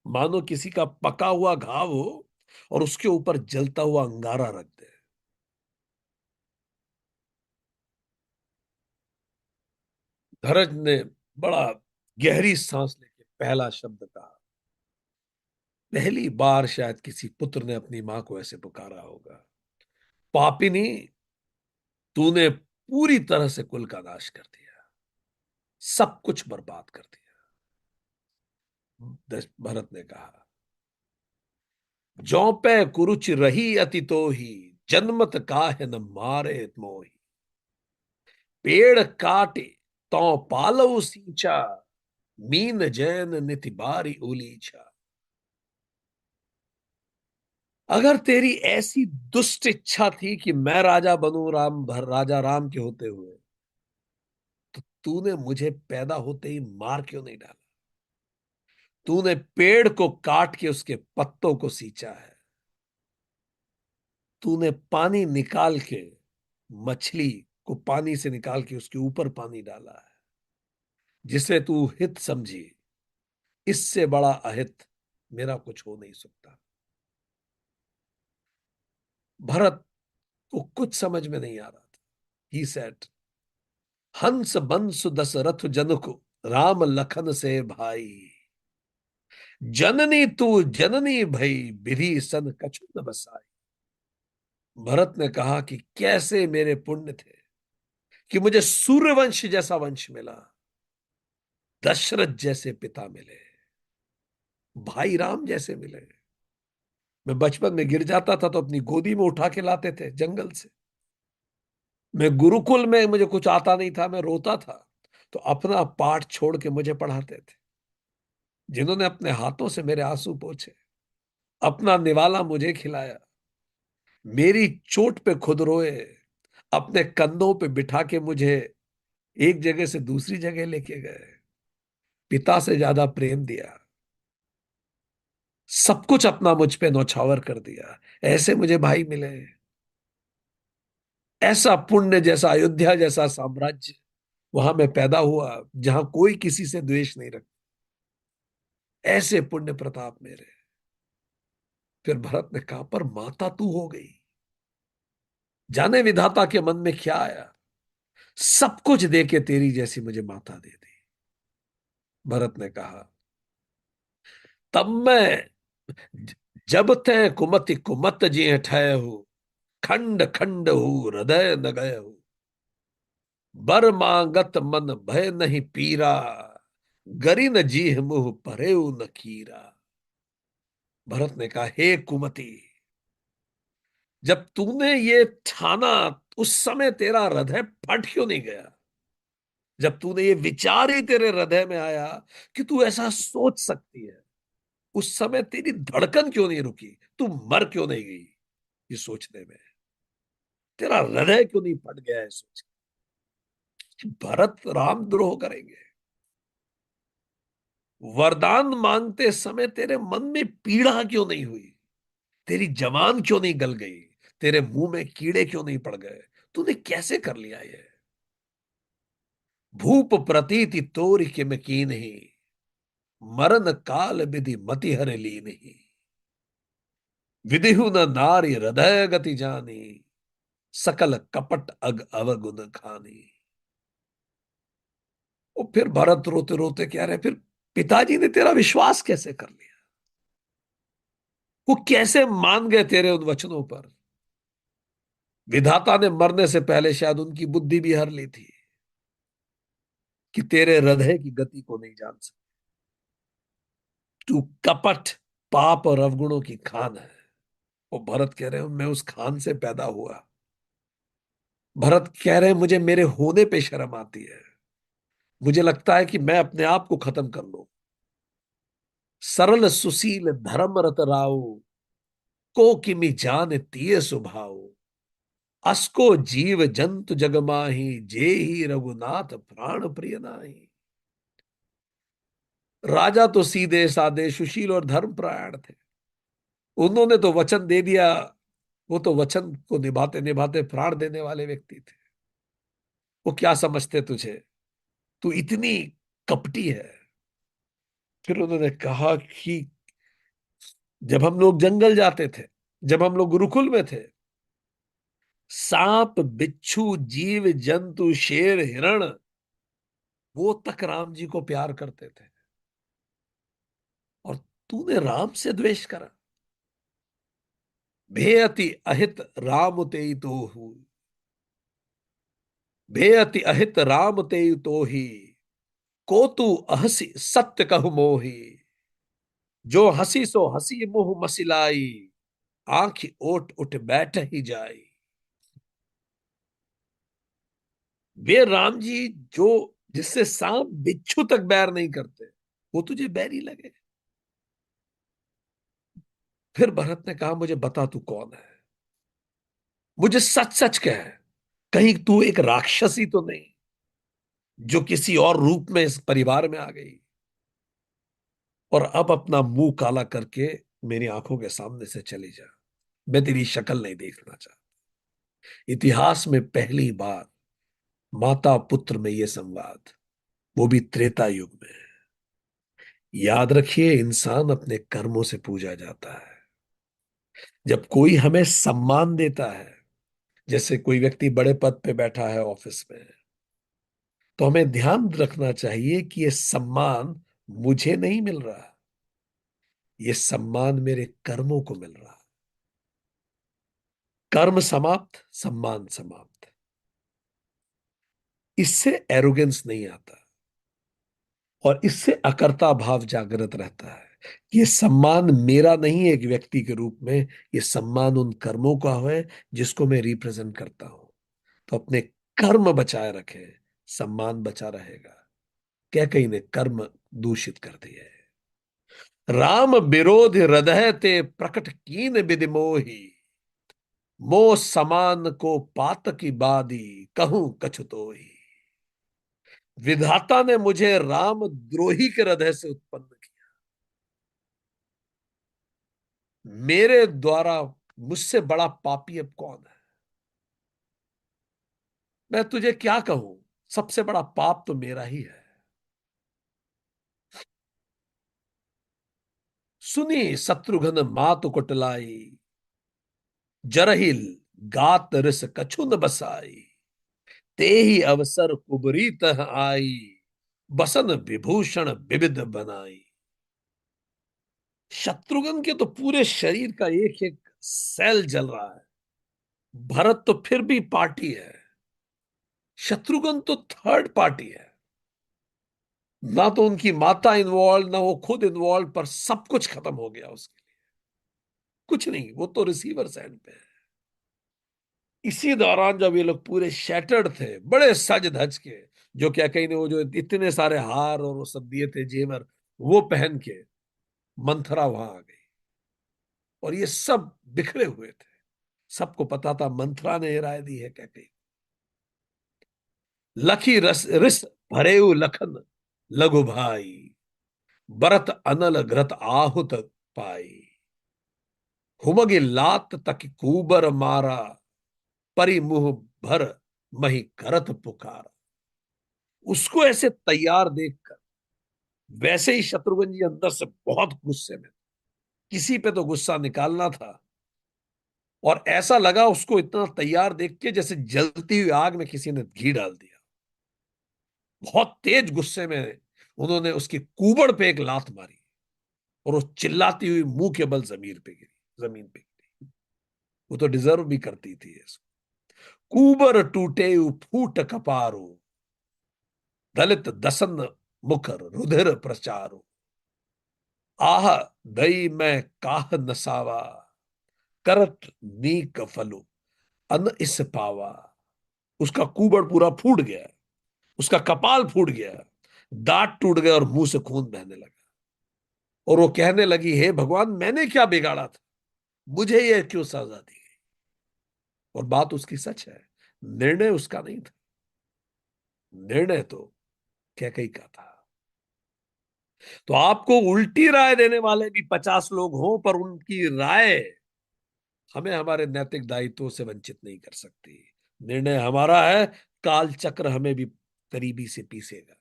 मानो किसी का पका हुआ घाव हो और उसके ऊपर जलता हुआ अंगारा रख दे। धरज ने बड़ा गहरी सांस लेके पहला शब्द कहा। पहली बार शायद किसी पुत्र ने अपनी मां को ऐसे पुकारा होगा। पापिनी, तूने पूरी तरह से कुल का नाश कर दिया, सब कुछ बर्बाद कर दिया। भरत ने कहा, जौ पे कुरुच रही अति तो ही, जन्मत काहे न मारे मोही। पेड़ काटे तो पालव सींचा, मीन जैन निति बारी उलीछा। अगर तेरी ऐसी दुष्ट इच्छा थी कि मैं राजा बनूं, राजा राम के होते हुए, तो तूने मुझे पैदा होते ही मार क्यों नहीं डाला? तूने पेड़ को काट के उसके पत्तों को सींचा है। तूने पानी निकाल के, मछली को पानी से निकाल के उसके ऊपर पानी डाला है, जिसे तू हित समझी। इससे बड़ा अहित मेरा कुछ हो नहीं सकता। भरत को कुछ समझ में नहीं आ रहा था। ही सेड, हंस बंसु दशरथ जनको, राम लखन से भाई। जननी तू जननी भई, बिधि सन कछु न बसाई। भरत ने कहा कि कैसे मेरे पुण्य थे कि मुझे सूर्यवंश जैसा वंश मिला, दशरथ जैसे पिता मिले, भाई राम जैसे मिले। मैं बचपन में गिर जाता था तो अपनी गोदी में उठा के लाते थे जंगल से। मैं गुरुकुल में, मुझे कुछ आता नहीं था, मैं रोता था तो अपना पाठ छोड़ के मुझे पढ़ाते थे। जिन्होंने अपने हाथों से मेरे आंसू पोंछे, अपना निवाला मुझे खिलाया, मेरी चोट पे खुद रोए, अपने कंधों पे बिठा के मुझे एक जगह से दूसरी जगह लेके गए, पिता से ज्यादा प्रेम दिया, सब कुछ अपना मुझ पे नौछावर कर दिया, ऐसे मुझे भाई मिले। ऐसा पुण्य जैसा अयोध्या जैसा साम्राज्य वहां मैं पैदा हुआ, जहां कोई किसी से द्वेष नहीं रखता। ऐसे पुण्य प्रताप मेरे। फिर भरत ने कहा, पर माता तू हो गई। जाने विधाता के मन में क्या आया, सब कुछ दे के तेरी जैसी मुझे माता दे दी। भरत ने कहा, तब मैं जब तय कुमति कुमत जिये ठय हूं, खंड खंड हूं हृदय न गए हूं। बर मांगत मन भय नहीं पीरा, गरि न जीह मुह परेऊ न कीरा। भरत ने कहा, हे कुमति, जब तूने ये ठाना, उस समय तेरा हृदय फट क्यों नहीं गया? जब तूने ये विचार ही तेरे हृदय में आया कि तू ऐसा सोच सकती है, उस समय तेरी धड़कन क्यों नहीं रुकी? तू मर क्यों नहीं गई ये सोचने में? तेरा हृदय क्यों नहीं फट गया है सोच कि भरत राम द्रोह करेंगे? वरदान मांगते समय तेरे मन में पीड़ा क्यों नहीं हुई? तेरी जबान क्यों नहीं गल गई? तेरे मुंह में कीड़े क्यों नहीं पड़ गए? तूने कैसे कर लिया ये? भूप प्रतीति तोरि किम कीन्ही, मरण काल विधि मति हर लीन्ही। विधिहु न नारी हृदय गति जानी, सकल कपट अग अवगुण खानी। और फिर भरत रोते रोते कह रहे, फिर पिताजी ने तेरा विश्वास कैसे कर लिया? वो कैसे मान गए तेरे उन वचनों पर? विधाता ने मरने से पहले शायद उनकी बुद्धि भी हर ली थी कि तेरे हृदय की गति को नहीं जान सकते। तू कपट, पाप और अवगुणों की खान है। वो भरत कह रहे हो, मैं उस खान से पैदा हुआ। भरत कह रहे हैं, मुझे मेरे होने पे शर्म आती है। मुझे लगता है कि मैं अपने आप को खत्म कर लूं। सरल सुशील धर्म रत राव, को किमि जान तिय स्वभाव। असको जीव जंतु जग माही, जे ही रघुनाथ प्राण प्रिय नाही। राजा तो सीधे साधे सुशील और धर्मपरायण थे। उन्होंने तो वचन दे दिया वो तो वचन को निभाते निभाते प्राण देने वाले व्यक्ति थे। वो क्या समझते तुझे, तू इतनी कपटी है। फिर उन्होंने कहा कि जब हम लोग जंगल जाते थे, जब हम लोग गुरुकुल में थे, सांप बिच्छू जीव जंतु शेर हिरण वो तक राम जी को प्यार करते थे, और तूने राम से द्वेष करा। भेयति अहित राम तेई तो हूँ, भेयति अहित राम तेई तो ही, को तू अहसी सत्य कहु मोही, जो हंसी सो हंसी मुंह मसिलाई, आंख ओट उठ बैठ ही जाई। वे राम जी जो, जिससे सांप बिच्छू तक बैर नहीं करते, वो तुझे बैरी लगे। फिर भरत ने कहा मुझे बता तू कौन है, मुझे सच सच कह, कहीं तू एक राक्षसी तो नहीं जो किसी और रूप में इस परिवार में आ गई, और अब अपना मुंह काला करके मेरी आंखों के सामने से चली जा। मैं तेरी शक्ल नहीं देखना चाहता। इतिहास में पहली बार माता पुत्र में यह संवाद, वो भी त्रेता युग में। याद रखिए, इंसान अपने कर्मों से पूजा जाता है। जब कोई हमें सम्मान देता है, जैसे कोई व्यक्ति बड़े पद पे बैठा है ऑफिस में, तो हमें ध्यान रखना चाहिए कि यह सम्मान मुझे नहीं मिल रहा, यह सम्मान मेरे कर्मों को मिल रहा। कर्म समाप्त, सम्मान समाप्त। इससे एरोगेंस नहीं आता, और इससे अकर्ता भाव जागृत रहता है। ये सम्मान मेरा नहीं है एक व्यक्ति के रूप में, ये सम्मान उन कर्मों का है जिसको मैं रिप्रेजेंट करता हूं। तो अपने कर्म बचाए रखें, सम्मान बचा रहेगा। क्या कहीं ने कर्म दूषित कर दिए। राम विरोध हृदय ते प्रकट कीन विधि मोही, मोह समान को पात की बादी, कहूं कछु तोही। विधाता ने मुझे राम द्रोही के हृदय से उत्पन्न किया, मेरे द्वारा मुझसे बड़ा पापी अब कौन है। मैं तुझे क्या कहूं, सबसे बड़ा पाप तो मेरा ही है। सुनी शत्रुघ्न मातु कुटलाई, जरहिल गात रिस कछु न बसाई, ते ही अवसर कुबरी तह आई, बसन विभूषण विविध बनाई। शत्रुघ्न के तो पूरे शरीर का एक एक सेल जल रहा है। भरत तो फिर भी पार्टी है, शत्रुघ्न तो थर्ड पार्टी है। ना तो उनकी माता इन्वॉल्व, ना वो खुद इन्वॉल्व, पर सब कुछ खत्म हो गया उसके लिए। कुछ नहीं, वो तो रिसीवर एंड पे है। इसी दौरान जब ये लोग पूरे शैटर्ड थे, बड़े सज धज के, जो क्या कहीं ने वो जो इतने सारे हार और वो सब दिए थे जेवर, वो पहन के मंथरा वहां आ गई, और ये सब बिखरे हुए थे। सबको पता था मंथरा ने ये राय दी है क्या कहीं। लखी रस रिस भरेऊ लखन लघु भाई, बरत अनल घृत आहुत पाई, हुमगी लात तक कूबर मारा, परी मुंह भर मही करत पुकारा। उसको ऐसे तैयार देखकर, वैसे ही शत्रुघ्न जी अंदर से बहुत गुस्से में, किसी पे तो गुस्सा निकालना था, और ऐसा लगा उसको इतना तैयार देख के जैसे जलती हुई आग में किसी ने घी डाल दिया। बहुत तेज गुस्से में उन्होंने उसकी कुबड़ पे एक लात मारी, और वो चिल्लाती हुई मुंह के बल जमीन पे गिरी। वो तो डिजर्व भी करती थी इसको। कुबर टूटे फूट कपारो, दलित दसन मुखर रुधिर प्रचारो, आह दई में काह नसावा, करट नीक फलु अन इस पावा। उसका कुबड़ पूरा फूट गया, उसका कपाल फूट गया, दांत टूट गए और मुंह से खून बहने लगा। और वो कहने लगी, हे भगवान, मैंने क्या बिगाड़ा था, मुझे ये क्यों सजा दी गई। और बात उसकी सच है, निर्णय उसका नहीं था, निर्णय तो कैकई का था। तो आपको उल्टी राय देने वाले भी 50 लोग हों, पर उनकी राय हमें हमारे नैतिक दायित्वों से वंचित नहीं कर सकती। निर्णय हमारा है, काल चक्र हमें भी करीबी से पीसेगा।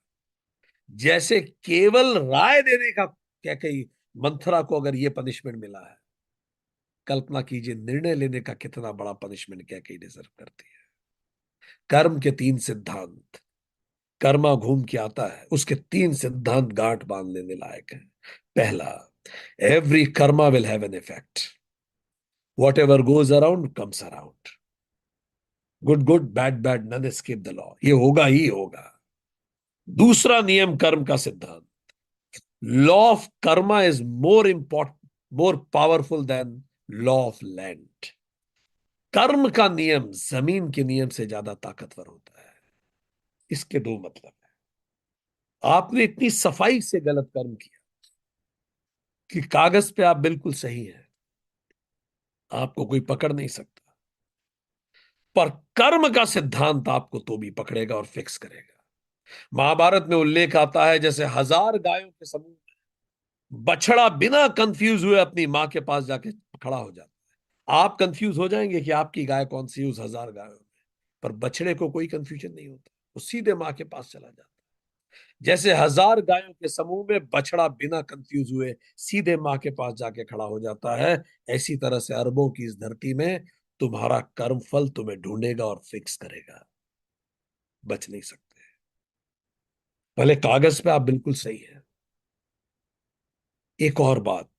जैसे केवल राय देने का क्या कही मंथरा को अगर ये पनिशमेंट मिला है, कल्पना कीजिए निर्णय लेने का कितना बड़ा पनिशमेंट क्या कही डिजर्व करती है। कर्म के तीन सिद्धांत, कर्मा घूम के आता है, उसके तीन सिद्धांत गांठ बांध लेने लायक है। पहला, every karma will have an effect, whatever goes around comes around, good good bad bad none escape the law, ये होगा ही होगा। दूसरा नियम कर्म का सिद्धांत, law of karma is more important, more powerful than law of land. कर्म का नियम जमीन के नियम से ज्यादा ताकतवर होता है। इसके दो मतलब है। आपने इतनी सफाई से गलत कर्म किया कि कागज पे आप बिल्कुल सही हैं, आपको कोई पकड़ नहीं सकता, पर कर्म का सिद्धांत आपको तो भी पकड़ेगा और फिक्स करेगा। महाभारत में उल्लेख आता है, जैसे 1000 गायों के समूह में बछड़ा बिना कंफ्यूज हुए अपनी मां के पास जाके खड़ा हो जाता है। आप कंफ्यूज हो जाएंगे कि आपकी गाय कौन सी है उस 1000 गायों में, पर बछड़े को कोई कंफ्यूजन नहीं होता, वो सीधे मां के पास चला जाता है। जैसे 1000 गायों के समूह में बछड़ा बिना कंफ्यूज हुए सीधे मां के पास जाके खड़ा हो जाता है, ऐसी तरह से अरबों की इस धरती में तुम्हारा कर्म फल तुम्हें ढूंढेगा और फिक्स करेगा, बच नहीं सकते। भले कागज पे आप बिल्कुल सही है। एक और बात,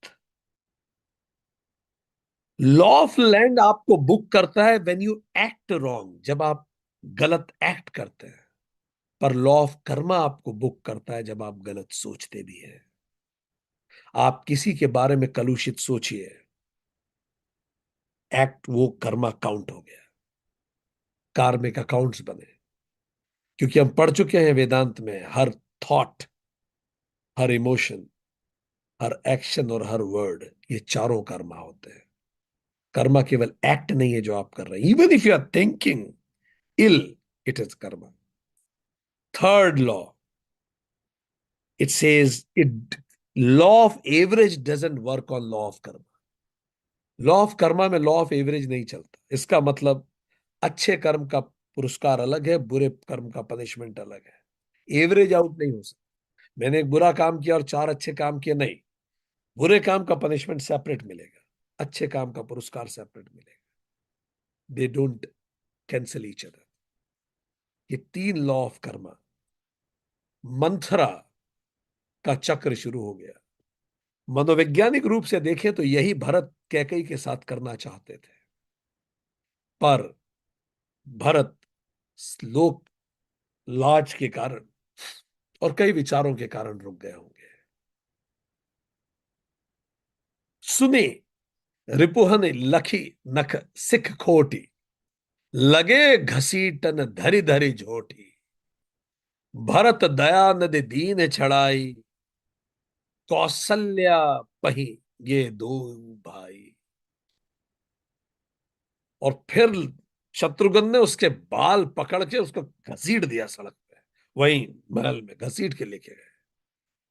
लॉ ऑफ लैंड आपको बुक करता है व्हेन यू एक्ट रॉन्ग, जब आप गलत एक्ट करते हैं, पर लॉ ऑफ कर्मा आपको बुक करता है जब आप गलत सोचते भी हैं। आप किसी के बारे में कलुषित सोचिए, एक्ट वो कर्मा काउंट हो गया, कार्मिक अकाउंट्स बने। क्योंकि हम पढ़ चुके हैं वेदांत में, हर थॉट, हर इमोशन, हर एक्शन और हर वर्ड, ये चारों कर्मा होते हैं। कर्मा केवल एक्ट नहीं है जो आप कर रहे हैं, even if you are thinking ill, it is karma. Third law, it says it, law of average doesn't work on law of karma. Law of karma में लॉ ऑफ एवरेज नहीं चलता। इसका मतलब अच्छे कर्म का पुरस्कार अलग है, बुरे कर्म का पनिशमेंट अलग है। एवरेज आउट नहीं हो सकता। मैंने एक बुरा काम किया और 4 अच्छे काम किए, नहीं, बुरे काम का पनिशमेंट सेपरेट मिलेगा, अच्छे काम का पुरस्कार सेपरेट मिलेगा। They don't cancel each other. ये तीन लॉ ऑफ कर्मा, मंथरा का चक्र शुरू हो गया। मनोवैज्ञानिक रूप से देखें तो यही भरत कैकेयी के साथ करना चाहते थे, पर भरत लोक लाज के कारण और कई विचारों के कारण रुक गए होंगे। सुने रिपुहन लखी नख सिख खोटी, लगे घसीटन धरी धरी झोटी, भरत दया नदि दीन छड़ाई, कौशल्या पही ये दो भाई। और फिर शत्रुघ्न ने उसके बाल पकड़ के उसको घसीट दिया सड़क पे, वहीं महल में घसीट के लेके गए।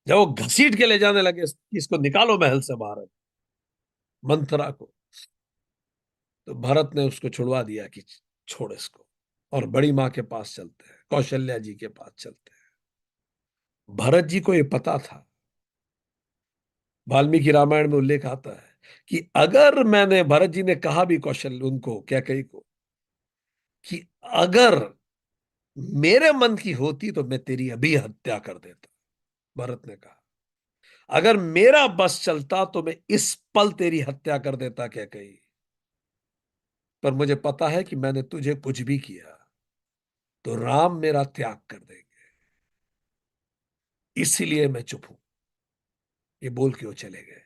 जब वो घसीट के ले जाने लगे कि इसको निकालो महल से बाहर, मंथरा को, तो भरत ने उसको छुड़वा दिया कि छोड़ इसको, और बड़ी मां के पास चलते हैं, कौशल्या जी के पास चलते हैं। भरत जी को यह पता था, वाल्मीकि रामायण में उल्लेख आता है कि अगर मैंने, भरत जी ने कहा भी कौशल उनको, क्या कही को, कि अगर मेरे मन की होती तो मैं तेरी अभी हत्या कर देता। भरत ने कहा अगर मेरा बस चलता तो मैं इस पल तेरी हत्या कर देता, क्या कही, पर मुझे पता है कि मैंने तुझे कुछ भी किया तो राम मेरा त्याग कर देंगे, इसीलिए मैं चुप हूं। ये बोल के वो चले गए,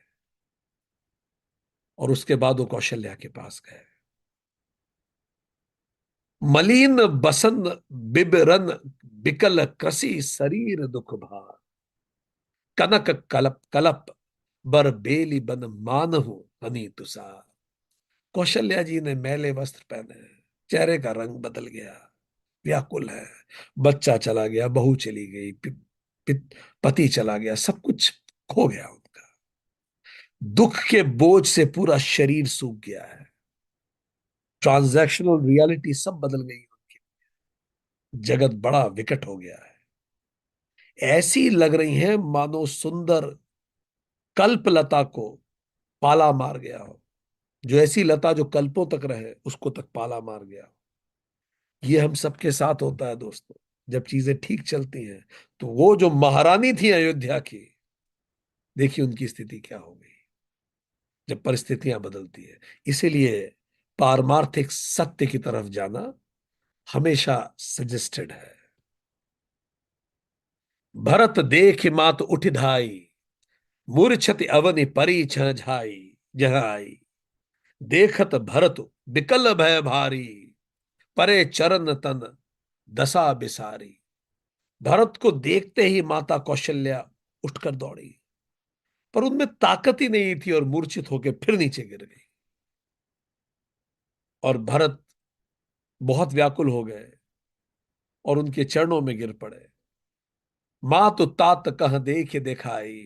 और उसके बाद वो कौशल्या के पास गए। मलिन बसन बिबरन बिकल कसी शरीर दुख भार, कनक कलप कलप बर बेली बन मानहु हनी तुषार। कौशल्या जी ने मैले वस्त्र पहने हैं, चेहरे का रंग बदल गया, व्याकुल है, बच्चा चला गया, बहू चली गई, पति चला गया, सब कुछ खो गया उनका। दुख के बोझ से पूरा शरीर सूख गया है। ट्रांजैक्शनल रियलिटी सब बदल गई उनकी। जगत बड़ा विकट हो गया है। ऐसी लग रही हैं मानो सुंदर कल्पलता को पाला मार गया हो। जो ऐसी लता जो कल्पों तक रहे उसको तक पाला मार गया हो। ये हम सबके साथ होता है दोस्तों। जब चीजें ठीक चलती हैं तो वो जो महारानी थी अयोध्या की, देखिए उनकी स्थिति क्या हो गई जब परिस्थितियां बदलती है। इसीलिए पारमार्थिक सत्य की तरफ जाना हमेशा सजेस्टेड है। भरत देख मात उठ धाई, मूर्छति अवनि परी छाई। जह आई देखत भरत बिकल भय भारी, परे चरण तन दशा बिसारी। भरत को देखते ही माता कौशल्या उठकर दौड़ी, पर उनमें ताकत ही नहीं थी और मूर्छित होकर फिर नीचे गिर गई। और भरत बहुत व्याकुल हो गए और उनके चरणों में गिर पड़े। माँ तो तात कह देख दिखाई,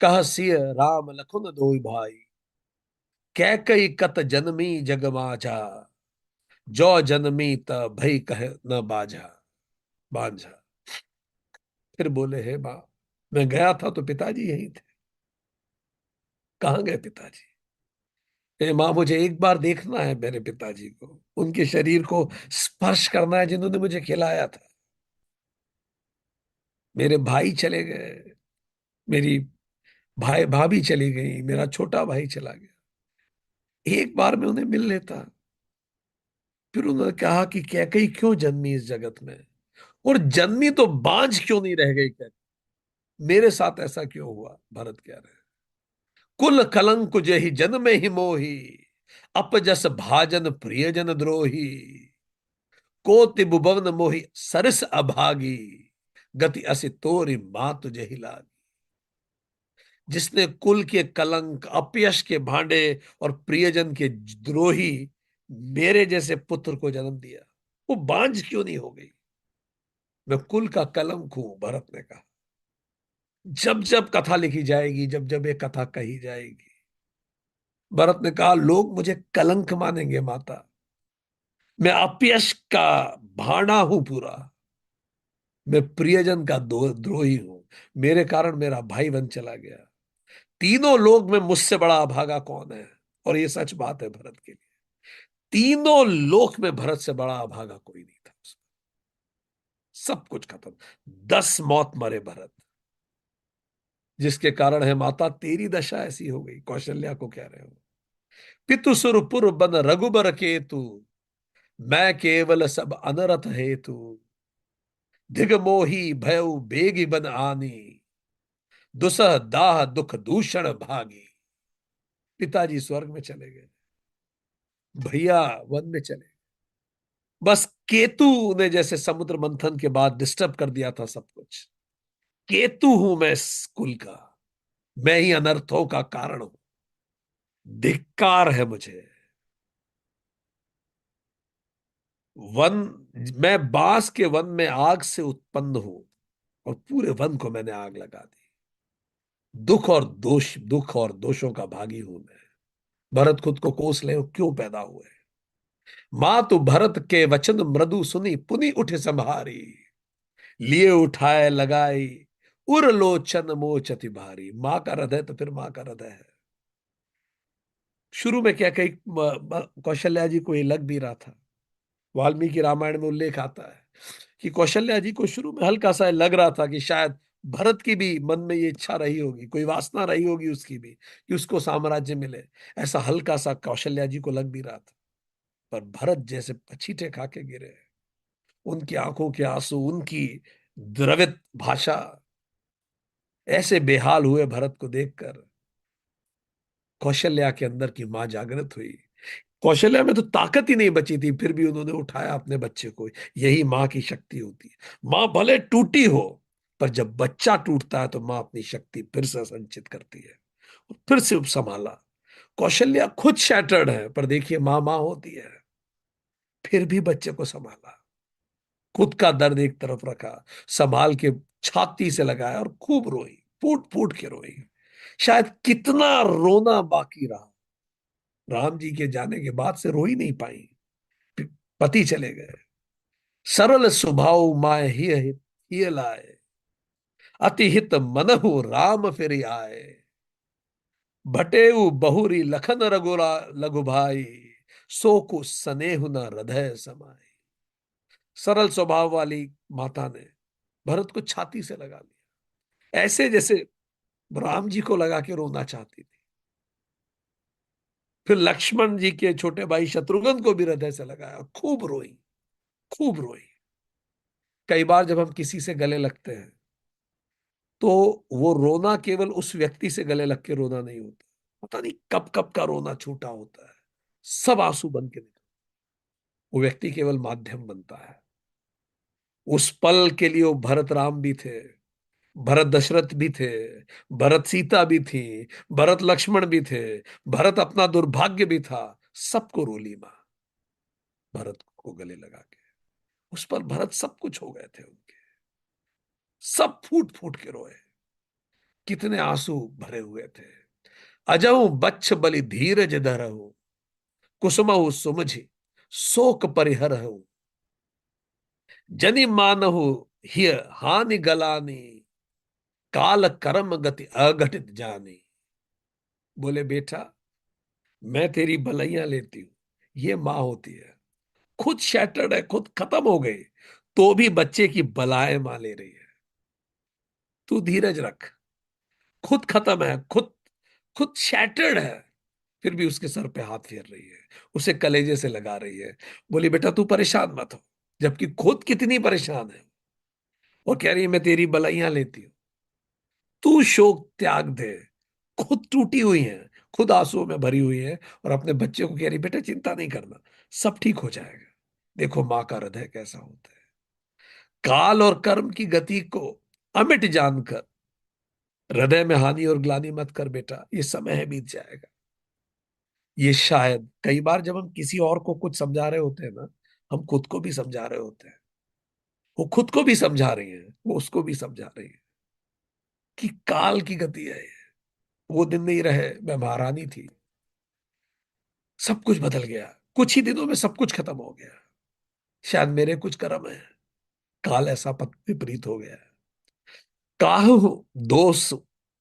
कह सिय राम लखुन दोई भाई। कैकई कत जनमी जग माझा, जो जनमी त भई कह न बाझा बांझा। फिर बोले, हे माँ, मैं गया था तो पिताजी यहीं थे, कहाँ गए पिताजी? हे माँ, मुझे एक बार देखना है मेरे पिताजी को, उनके शरीर को स्पर्श करना है जिन्होंने मुझे खिलाया था। मेरे भाई चले गए, मेरी भाई भाभी चली गई, मेरा छोटा भाई चला गया, एक बार मैं उन्हें मिल लेता। फिर उन्होंने कहा कि कैकई क्यों जन्मी इस जगत में, और जन्मी तो बांझ क्यों नहीं रह गई कैकई? मेरे साथ ऐसा क्यों हुआ? भरत कह रहे हैं, कुल कलंक जेहि जन्मे ही मोही, अपजस भाजन प्रियजन द्रोही। कोटि भुवन मोहि सरस अभागी, गति असि तोरि मात जेहि लागी। जिसने कुल के कलंक, अपयश के भांडे और प्रियजन के द्रोही मेरे जैसे पुत्र को जन्म दिया, वो बांझ क्यों नहीं हो गई? मैं कुल का कलंक हूं, भरत ने कहा। जब जब कथा लिखी जाएगी, जब जब ये कथा कही जाएगी, भरत ने कहा, लोग मुझे कलंक मानेंगे माता। मैं अपयश का भांडा हूं पूरा। मैं प्रियजन का द्रोही हूं। मेरे कारण मेरा भाई वन चला गया। तीनों लोग में मुझसे बड़ा अभागा कौन है? और ये सच बात है भरत के लिए। तीनों लोक में भरत से बड़ा अभागा कोई नहीं था उसमें। सब कुछ खत्म। 10 मौत मरे भरत, जिसके कारण है माता तेरी दशा ऐसी हो गई। कौशल्या को कह रहे हो, पितु सुरपुर बन रघुबर केतु, मैं केवल सब अनरथ हेतु। दिग मोही भयउ बेगी बन आनी, दुसह दाह दुख दूषण भागी। पिताजी स्वर्ग में चले गए, भैया वन में चले। बस केतु ने जैसे समुद्र मंथन के बाद डिस्टर्ब कर दिया था सब कुछ। केतु हूं मैं इस कुल का, मैं ही अनर्थों का कारण हूं। धिक्कार है मुझे। वन, मैं बांस के वन में आग से उत्पन्न हूं और पूरे वन को मैंने आग लगा दी। दुख और दोषों का भागी हूं मैं। भरत खुद को कोस ले, क्यों पैदा हुए। मां तो भरत के वचन मृदु सुनी, पुनि उठ संभारी। लिए उठाए लगाई, उर लोचन मोचति भारी। मां का हृदय तो फिर मां का हृदय है। शुरू में क्या कही, कौशल्या जी को ये लग भी रहा था। वाल्मीकि रामायण में उल्लेख आता है कि कौशल्या जी को शुरू में हल्का सा लग रहा था कि शायद भरत की भी मन में ये इच्छा रही होगी, कोई वासना रही होगी उसकी भी, कि उसको साम्राज्य मिले। ऐसा हल्का सा कौशल्या जी को लग भी रहा था। पर भरत जैसे पछीटे खा के गिरे, उनकी आंखों के आंसू, उनकी द्रवित भाषा, ऐसे बेहाल हुए भरत को देखकर कौशल्या के अंदर की मां जागृत हुई। कौशल्या में तो ताकत ही नहीं बची थी, फिर भी उन्होंने उठाया अपने बच्चे को। यही मां की शक्ति होती है। मां भले टूटी हो, पर जब बच्चा टूटता है तो मां अपनी शक्ति फिर से संचित करती है और फिर से संभाला। कौशल्या खुद शैटर्ड है, पर देखिए मां मां होती है, फिर भी बच्चे को संभाला। खुद का दर्द एक तरफ रखा, संभाल के छाती से लगाया और खूब रोई, फूट फूट के रोई। शायद कितना रोना बाकी रहा, राम जी के जाने के बाद से रो ही नहीं पाई। पति चले गए। सरल स्वभाव माय हिय लाए, अति हित मनहु राम फिर आए। भटेऊ बहुरी लखन रघुरा लघु भाई, सो को स्नेहु न हृदय समाई। सरल स्वभाव वाली माता ने भरत को छाती से लगा लिया, ऐसे जैसे राम जी को लगा के रोना चाहती थी। फिर लक्ष्मण जी के छोटे भाई शत्रुघ्न को भी हृदय से लगाया, खूब रोई, खूब रोई। कई बार जब हम किसी से गले लगते हैं तो वो रोना केवल उस व्यक्ति से गले लग के रोना नहीं होता, पता नहीं कब कब का रोना छूटा होता है, सब आंसू बन के निकल, वो व्यक्ति केवल माध्यम बनता है। उस पल के लिए वो भरत राम भी थे, भरत दशरथ भी थे, भरत सीता भी थी, भरत लक्ष्मण भी थे, भरत अपना दुर्भाग्य भी था। सबको रोली मां भरत को गले लगा के। उस पर भरत सब कुछ हो गए थे उनके, सब फूट फूट के रोए, कितने आंसू भरे हुए थे। अजहु बच्छ बलि धीरज धरहु, कुसुमहु सुमझि शोक परिहरहु। जनि मानहु हिय हानि गलानी, काल कर्म गति अघटित जानी। बोले बेटा, मैं तेरी भलाइयां लेती हूं, ये मां होती है, खुद शैटर्ड है, खुद खत्म हो गई, तो भी बच्चे की बलाएं मां ले रही है। तू धीरज रख, खुद खत्म है, खुद खुद शैटर्ड है, फिर भी उसके सर पे हाथ फेर रही है, उसे कलेजे से लगा रही है। बोली बेटा तू परेशान मत हो, जबकि खुद कितनी परेशान है, और कह रही है मैं तेरी भलाइयां लेती हूं। तू शोक त्याग दे, खुद टूटी हुई है, खुद आंसुओं में भरी हुई है, और अपने बच्चे को कह रही बेटा चिंता नहीं करना, सब ठीक हो जाएगा। देखो मां का हृदय कैसा होता है। काल और कर्म की गति को अमिट जानकर हृदय में हानि और ग्लानि मत कर बेटा, ये समय है, बीत जाएगा। ये शायद कई बार जब हम किसी और को कुछ समझा रहे होते हैं ना, हम खुद को भी समझा रहे होते हैं। वो खुद को भी समझा रही है, वो उसको भी समझा रही है कि काल की गति है ये। वो दिन नहीं रहे, मैं महारानी थी, सब कुछ बदल गया, कुछ ही दिनों में सब कुछ खत्म हो गया। शायद मेरे कुछ कर्म है, काल ऐसा पथ विपरीत हो गया। काहु दोष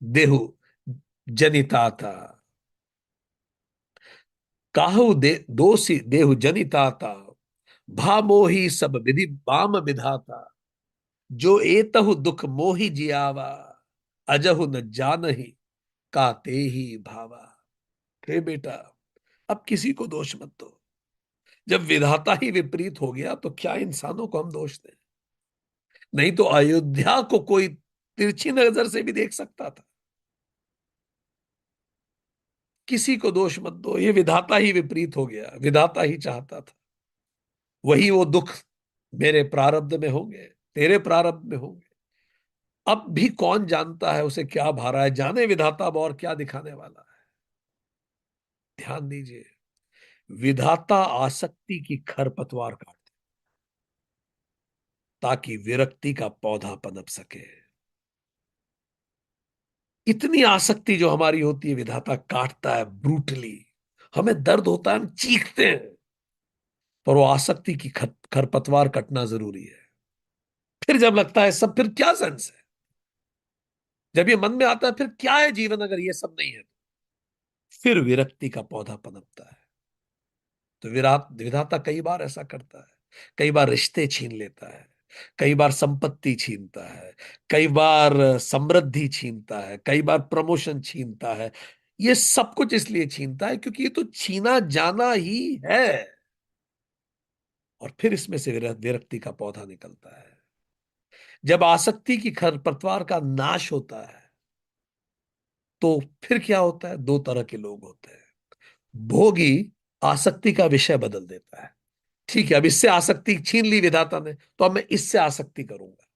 देहु जनिता था, काहु दोषी देहु जनिता था। भा मोही सब विधि बाम विधाता, जो एतहु दुख मोहि जियावा। अजहु न जानहि काते ही भावा। हे बेटा, अब किसी को दोष मत दो, जब विधाता ही विपरीत हो गया तो क्या इंसानों को हम दोष दें। नहीं तो अयोध्या को कोई तिरछी नजर से भी देख सकता था। किसी को दोष मत दो, ये विधाता ही विपरीत हो गया, विधाता ही चाहता था। वही वो दुख मेरे प्रारब्ध में होंगे, तेरे प्रारब्ध में होंगे। अब भी कौन जानता है उसे क्या भा रहा है, जाने विधाता अब और क्या दिखाने वाला है। ध्यान दीजिए, विधाता आसक्ति की खरपतवार काट, ताकि विरक्ति का पौधा पनप सके। इतनी आसक्ति जो हमारी होती है, विधाता काटता है ब्रूटली। हमें दर्द होता है, हम चीखते हैं, पर वो आसक्ति की खरपतवार कटना जरूरी है। फिर जब लगता है सब, फिर क्या सेंस है, जब ये मन में आता है फिर क्या है जीवन अगर ये सब नहीं है, फिर विरक्ति का पौधा पनपता है। तो विराट विधाता कई बार ऐसा करता है, कई बार रिश्ते छीन लेता है, कई बार संपत्ति छीनता है, कई बार समृद्धि छीनता है, कई बार प्रमोशन छीनता है। ये सब कुछ इसलिए छीनता है क्योंकि ये तो छीना जाना ही है। और फिर इसमें से विरक्ति का पौधा निकलता है। जब आसक्ति की खरपतवार का नाश होता है तो फिर क्या होता है, दो तरह के लोग होते हैं। भोगी आसक्ति का विषय बदल देता है, ठीक है अब इससे आसक्ति छीन ली विधाता ने, तो अब मैं इससे आसक्ति करूंगा।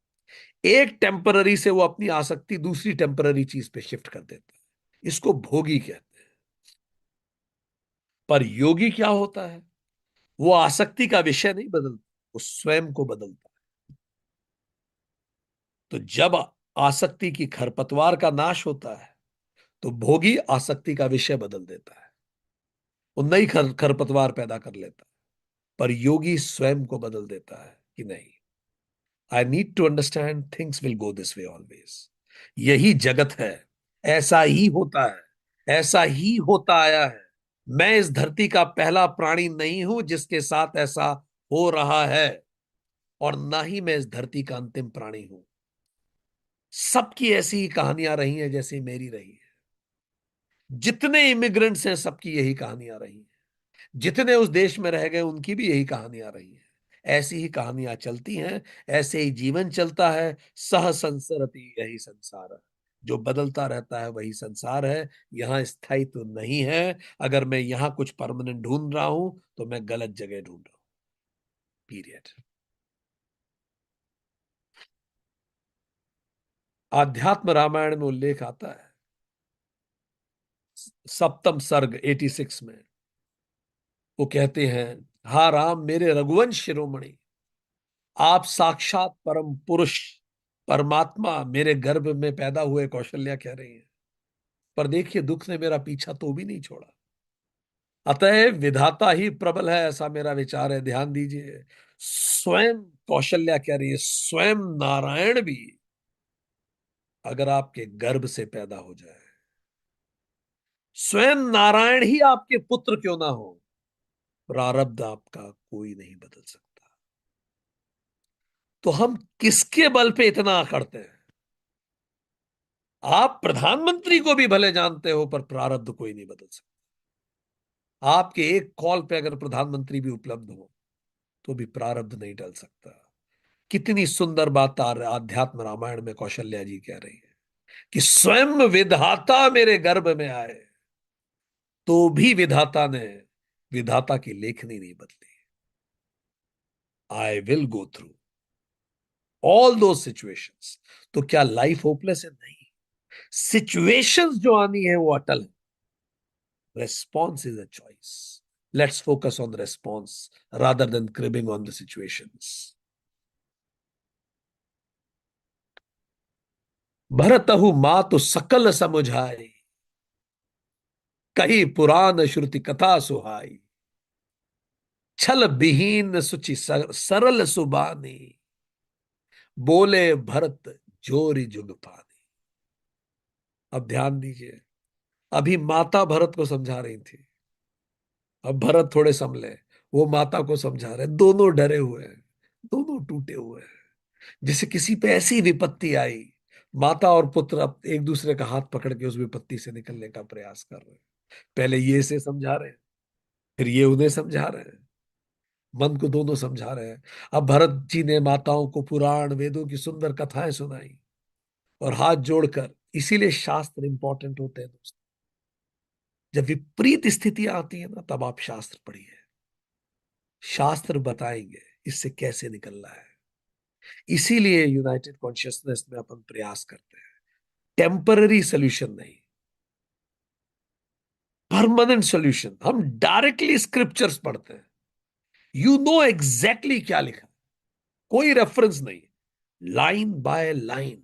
एक टेम्पररी से वो अपनी आसक्ति दूसरी टेम्पररी चीज पे शिफ्ट कर देता है, इसको भोगी कहते हैं। पर योगी क्या होता है, वो आसक्ति का विषय नहीं बदलता, वो स्वयं को बदलता है। तो जब आसक्ति की खरपतवार का नाश होता है तो भोगी आसक्ति का विषय बदल देता है, वो नई खरपतवार पैदा कर लेता है। पर योगी स्वयं को बदल देता है कि नहीं, I need to understand things will go this way always. यही जगत है, ऐसा ही होता है, ऐसा ही होता आया है। मैं इस धरती का पहला प्राणी नहीं हूं जिसके साथ ऐसा हो रहा है, और ना ही मैं इस धरती का अंतिम प्राणी हूं। सबकी ऐसी ही कहानियां रही हैं जैसी मेरी रही है। जितने इमिग्रेंट्स हैं सबकी यही कहानियां रही हैं। जितने उस देश में रह गए उनकी भी यही कहानियां रही हैं। ऐसी ही कहानियां चलती हैं, ऐसे ही जीवन चलता है। सह संसरति यही संसार है। जो बदलता रहता है वही संसार है। यहां स्थायित्व तो नहीं है। अगर मैं यहां कुछ परमानेंट ढूंढ रहा हूं तो मैं गलत जगह ढूंढ रहा हूं। पीरियड। आध्यात्म रामायण में उल्लेख आता है, सप्तम सर्ग 86 में। वो कहते हैं, हा राम मेरे रघुवंश शिरोमणि, आप साक्षात परम पुरुष परमात्मा मेरे गर्भ में पैदा हुए, कौशल्या कह रही है। पर देखिए, दुख ने मेरा पीछा तो भी नहीं छोड़ा। अतः विधाता ही प्रबल है, ऐसा मेरा विचार है। ध्यान दीजिए, स्वयं कौशल्या कह रही है, स्वयं नारायण भी अगर आपके गर्भ से पैदा हो जाए, स्वयं नारायण ही आपके पुत्र क्यों ना हो, प्रारब्ध आपका कोई नहीं बदल सकता। तो हम किसके बल पे इतना करते हैं? आप प्रधानमंत्री को भी भले जानते हो, पर प्रारब्ध कोई नहीं बदल सकता। आपके एक कॉल पे अगर प्रधानमंत्री भी उपलब्ध हो तो भी प्रारब्ध नहीं टल सकता। कितनी सुंदर बात आध्यात्म रामायण में कौशल्या जी कह रही है कि स्वयं विधाता मेरे गर्भ में आए, तो भी विधाता ने विधाता की लेखनी नहीं बदली। I will go through all दो सिचुएशंस। तो क्या लाइफ होपलेस है? नहीं। सिचुएशंस जो आनी है वो अटल है। Response is a choice. Let's focus on the response rather than cribbing on the situations. भरतहु मातु सकल समुझाई, कही पुराण श्रुति कथा सुहाई। छल विहीन सुचि सरल सुबानी, बोले भरत जोरी जुग पानी। अब ध्यान दीजिए, अभी माता भरत को समझा रही थी, अब भरत थोड़े संभले, वो माता को समझा रहे। दोनों डरे हुए हैं, दोनों टूटे हुए हैं। जैसे किसी पे ऐसी विपत्ति आई, माता और पुत्र अब एक दूसरे का हाथ पकड़ के उस विपत्ति से निकलने का प्रयास कर रहे हैं। पहले ये इसे समझा रहे हैं, फिर ये उन्हें समझा रहे हैं, मन को दोनों समझा रहे हैं। अब भरत जी ने माताओं को पुराण वेदों की सुंदर कथाएं सुनाई और हाथ जोड़कर। इसीलिए शास्त्र इंपॉर्टेंट होते हैं दोस्तों। जब विपरीत स्थितियां आती है ना, तब आप शास्त्र पढ़िए। शास्त्र बताएंगे इससे कैसे निकलना है। इसीलिए यूनाइटेड कॉन्शियसनेस में अपन प्रयास करते हैं, टेम्पररी सोल्यूशन नहीं, परमानेंट सोल्यूशन। हम डायरेक्टली स्क्रिप्चर्स पढ़ते हैं, यू नो एग्जैक्टली क्या लिखा, कोई रेफरेंस नहीं, लाइन बाय लाइन,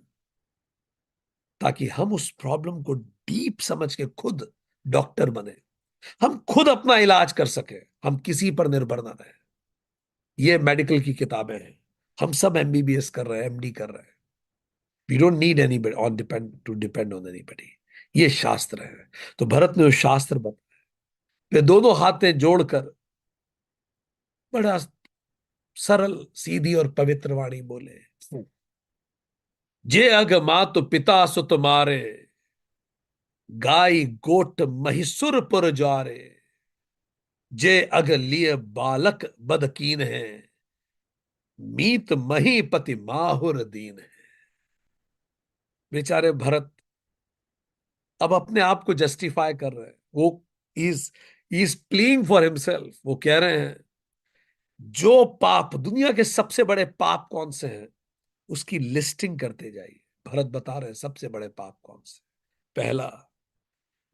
ताकि हम उस प्रॉब्लम को डीप समझ के खुद डॉक्टर बने, हम खुद अपना इलाज कर सके, हम किसी पर निर्भर ना रहे। ये मेडिकल की किताबें हैं, हम सब एमबीबीएस कर रहे हैं, एमडी कर रहे हैं। We don't need any on depend to depend on anybody. ये शास्त्र है। तो भरत ने उस शास्त्र बताया, वे दोनों हाथें जोड़कर बड़ा सरल सीधी और पवित्र वाणी बोले, जे अग मातु पिता सुत मारे, गाय गोट महिसुर पुर जारे। जे अग लिए बालक बदकीन है, मीत महीपति माहुर दीन है। बेचारे भरत अब अपने आप को जस्टिफाई कर रहे हैं। वो इज इज प्लीइंग फॉर हिमसेल्फ। वो कह रहे हैं, जो पाप, दुनिया के सबसे बड़े पाप कौन से हैं उसकी लिस्टिंग करते जाइए। भरत बता रहे हैं सबसे बड़े पाप कौन से। पहला,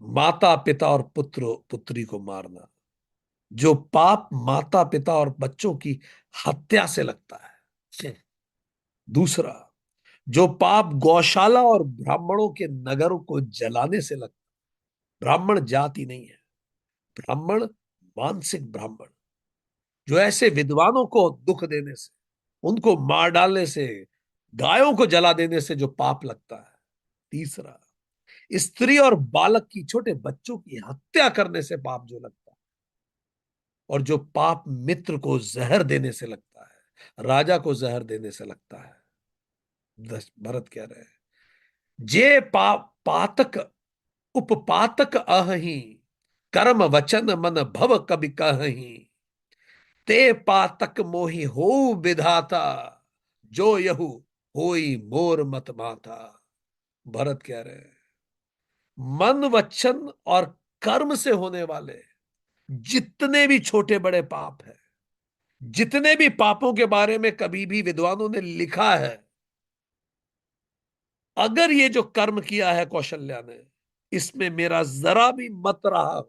माता पिता और पुत्र पुत्री को मारना। जो पाप माता पिता और बच्चों की हत्या से लगता है। दूसरा, जो पाप गौशाला और ब्राह्मणों के नगरों को जलाने से लगता है। ब्राह्मण जाति नहीं है, ब्राह्मण मानसिक ब्राह्मण। जो ऐसे विद्वानों को दुख देने से, उनको मार डालने से, गायों को जला देने से जो पाप लगता है। तीसरा, स्त्री और बालक की, छोटे बच्चों की हत्या करने से पाप जो लगता है। और जो पाप मित्र को जहर देने से लगता है, राजा को जहर देने से लगता है। भरत कह रहे हैं, जे पातक उपपातक अहि, कर्म वचन मन भव कबि कहि, ते पातक मोहि हो विधाता, जो यहु होई मोर मत माता। भरत कह रहे हैं, मन वचन और कर्म से होने वाले जितने भी छोटे बड़े पाप हैं, जितने भी पापों के बारे में कभी भी विद्वानों ने लिखा है, अगर ये जो कर्म किया है कौशल्या ने, इसमें मेरा जरा भी मत रहा,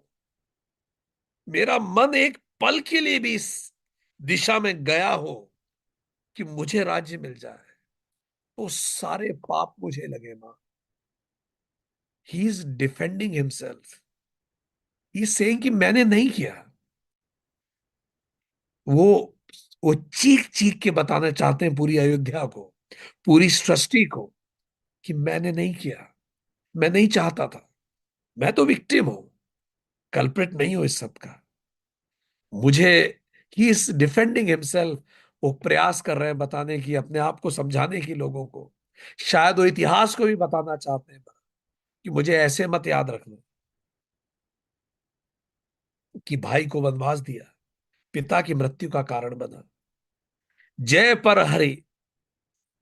मेरा मन एक पल के लिए भी इस दिशा में गया हो कि मुझे राज्य मिल जाए, तो सारे पाप मुझे लगे। मां, he is defending himself, he saying कि मैंने नहीं किया। वो वो चीख चीख के बताना चाहते हैं पूरी अयोध्या को, पूरी सृष्टि को, कि मैंने नहीं किया, मैं नहीं चाहता था, मैं तो विक्टिम हूं, कल्प्रिट नहीं हूं इस सब का। मुझे, ही इज डिफेंडिंग हिमसेल्फ। वो प्रयास कर रहे हैं बताने की, अपने आप को समझाने की लोगों को। शायद वो इतिहास को भी बताना चाहते हैं कि मुझे ऐसे मत याद रखना कि भाई को वनवास दिया, पिता की मृत्यु का कारण बना। जय पर हरि,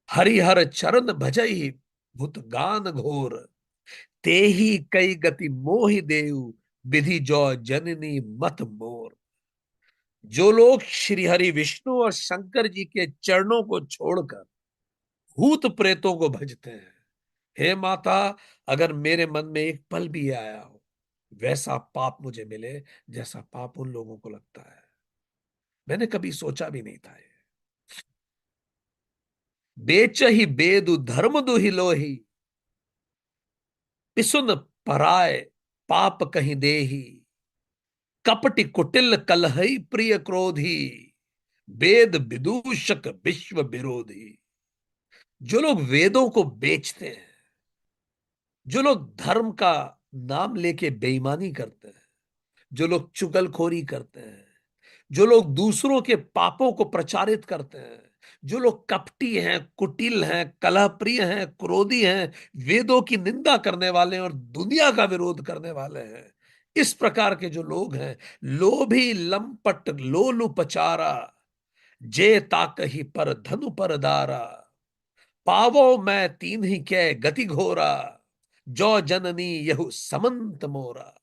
हरिहर चरण भजई, भूत गान घोर, ते ही कई गति मोहि देऊ, विधि जो जननी मत मोर। जो लोग श्री हरि विष्णु और शंकर जी के चरणों को छोड़कर भूत प्रेतों को भजते हैं, हे माता, अगर मेरे मन में एक पल भी ये आया हो वैसा पाप मुझे मिले जैसा पाप उन लोगों को लगता है, मैंने कभी सोचा भी नहीं था ये। बेच ही बेदु धर्म दुहि लोही, पिसुन पराय पाप कहीं देही, कपटि कुटिल कलहई प्रिय क्रोधी, वेद विदूषक विश्व विरोधी। जो लोग वेदों को बेचते हैं, जो लोग धर्म का नाम लेके बेईमानी करते हैं, जो लोग चुगलखोरी करते हैं, जो लोग दूसरों के पापों को प्रचारित करते हैं, जो लोग कपटी हैं, कुटिल हैं, कलह प्रिय हैं, क्रोधी हैं, वेदों की निंदा करने वाले हैं और दुनिया का विरोध करने वाले हैं, इस प्रकार के जो लोग हैं, लोभी लंपट लोलुपचारा, जे ताकहि पर धनु पर दारा, पावो मैं तीन ही कै गति घोरा, जो जननी यहु समंत मोरा,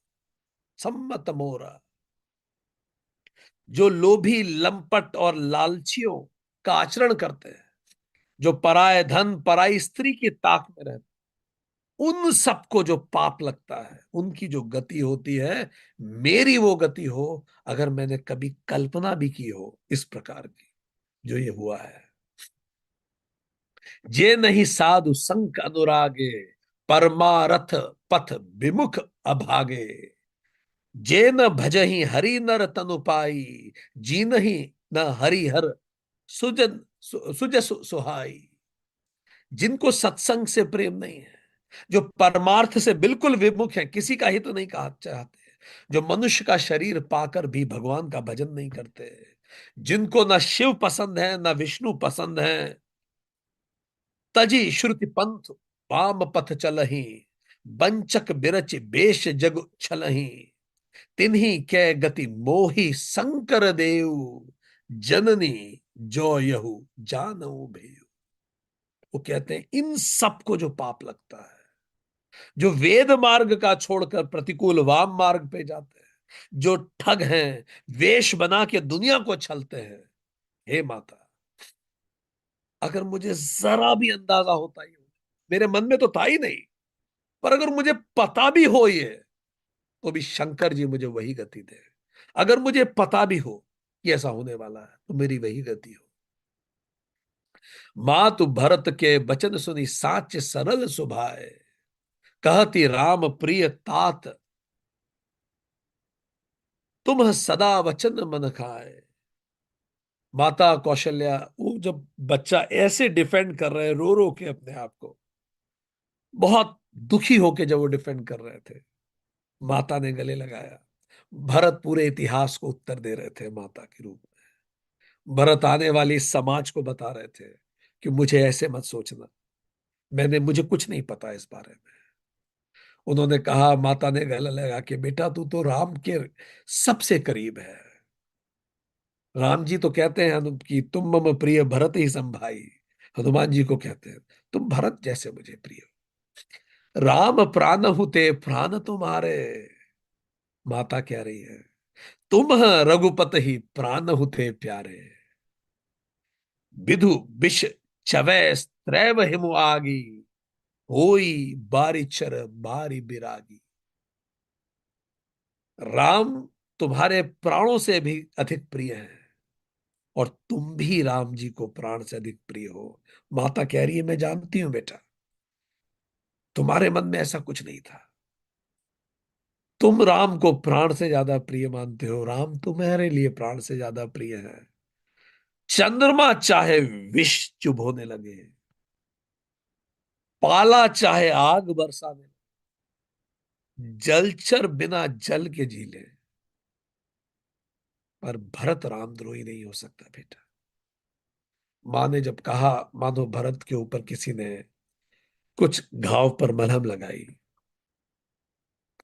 सम्मत मोरा। जो लोभी लंपट और लालचियों का आचरण करते हैं, जो पराय धन पराई स्त्री की ताक में रहते, उन सबको जो पाप लगता है, उनकी जो गति होती है, मेरी वो गति हो अगर मैंने कभी कल्पना भी की हो इस प्रकार की, जो ये हुआ है। जे नहीं साधु संक अनुरागे, परमारथ पथ विमुख अभागे, जे न भजहि हरि नर तनु पाई, जी नहीं न हरि हर सुजन सुहाई। जिनको सत्संग से प्रेम नहीं है, जो परमार्थ से बिल्कुल विमुख है, किसी का हित तो नहीं कहा चाहते, जो मनुष्य का शरीर पाकर भी भगवान का भजन नहीं करते, जिनको न शिव पसंद है न विष्णु पसंद है, तजी श्रुति पंथ वाम पथ चलही, बंचक बिरच बेश जग छलही, तिन्ही कै गति मोहि शंकर देव, जननी जो यहु जानऊ भेव। वो कहते हैं इन सबको जो पाप लगता है, जो वेद मार्ग का छोड़कर प्रतिकूल वाम मार्ग पे जाते हैं, जो ठग हैं, वेश बना के दुनिया को छलते हैं, हे माता, अगर मुझे जरा भी अंदाजा होता ही, मेरे मन में तो था ही नहीं, पर अगर मुझे पता भी हो ये, तो भी शंकर जी मुझे वही गति दे। अगर मुझे पता भी हो कि ऐसा होने वाला है, तो मेरी वही गति हो। मातु भरत के बचन सुनी साच सरल सुभाए, कहती राम प्रिय तात, तुम सदा वचन मन खाए। माता कौशल्या, वो जब बच्चा ऐसे डिफेंड कर रहे, रो रो के अपने आप को, बहुत दुखी होके जब वो डिफेंड कर रहे थे, माता ने गले लगाया। भरत पूरे इतिहास को उत्तर दे रहे थे माता के रूप में। भरत आने वाली इस समाज को बता रहे थे कि मुझे ऐसे मत सोचना, मुझे कुछ नहीं पता इस बारे में। उन्होंने कहा, माता ने गले लगा के, बेटा तू तो राम के सबसे करीब है। राम जी तो कहते हैं कि तुम मम प्रिय भरत ही संभाई। हनुमान जी को कहते हैं, तुम भरत जैसे मुझे प्रिय हो। राम प्राण हुते प्राण तुम्हारे। माता कह रही है, तुम रघुपत ही प्राण हुते प्यारे। विधु विष चवै त्रैव हिमु आगी। होई बारी चर बारी बिरागी। राम तुम्हारे प्राणों से भी अधिक प्रिय है, और तुम भी राम जी को प्राण से अधिक प्रिय हो। माता कह रही है, मैं जानती हूं बेटा, तुम्हारे मन में ऐसा कुछ नहीं था। तुम राम को प्राण से ज्यादा प्रिय मानते हो, राम तुम्हारे लिए प्राण से ज्यादा प्रिय है। चंद्रमा चाहे विष चुभोने लगे, पाला चाहे आग बरसाने, जलचर बिना जल के जी ले, पर भरत रामद्रोही नहीं हो सकता बेटा। मां ने जब कहा, मानो भरत के ऊपर किसी ने कुछ घाव पर मलहम लगाई।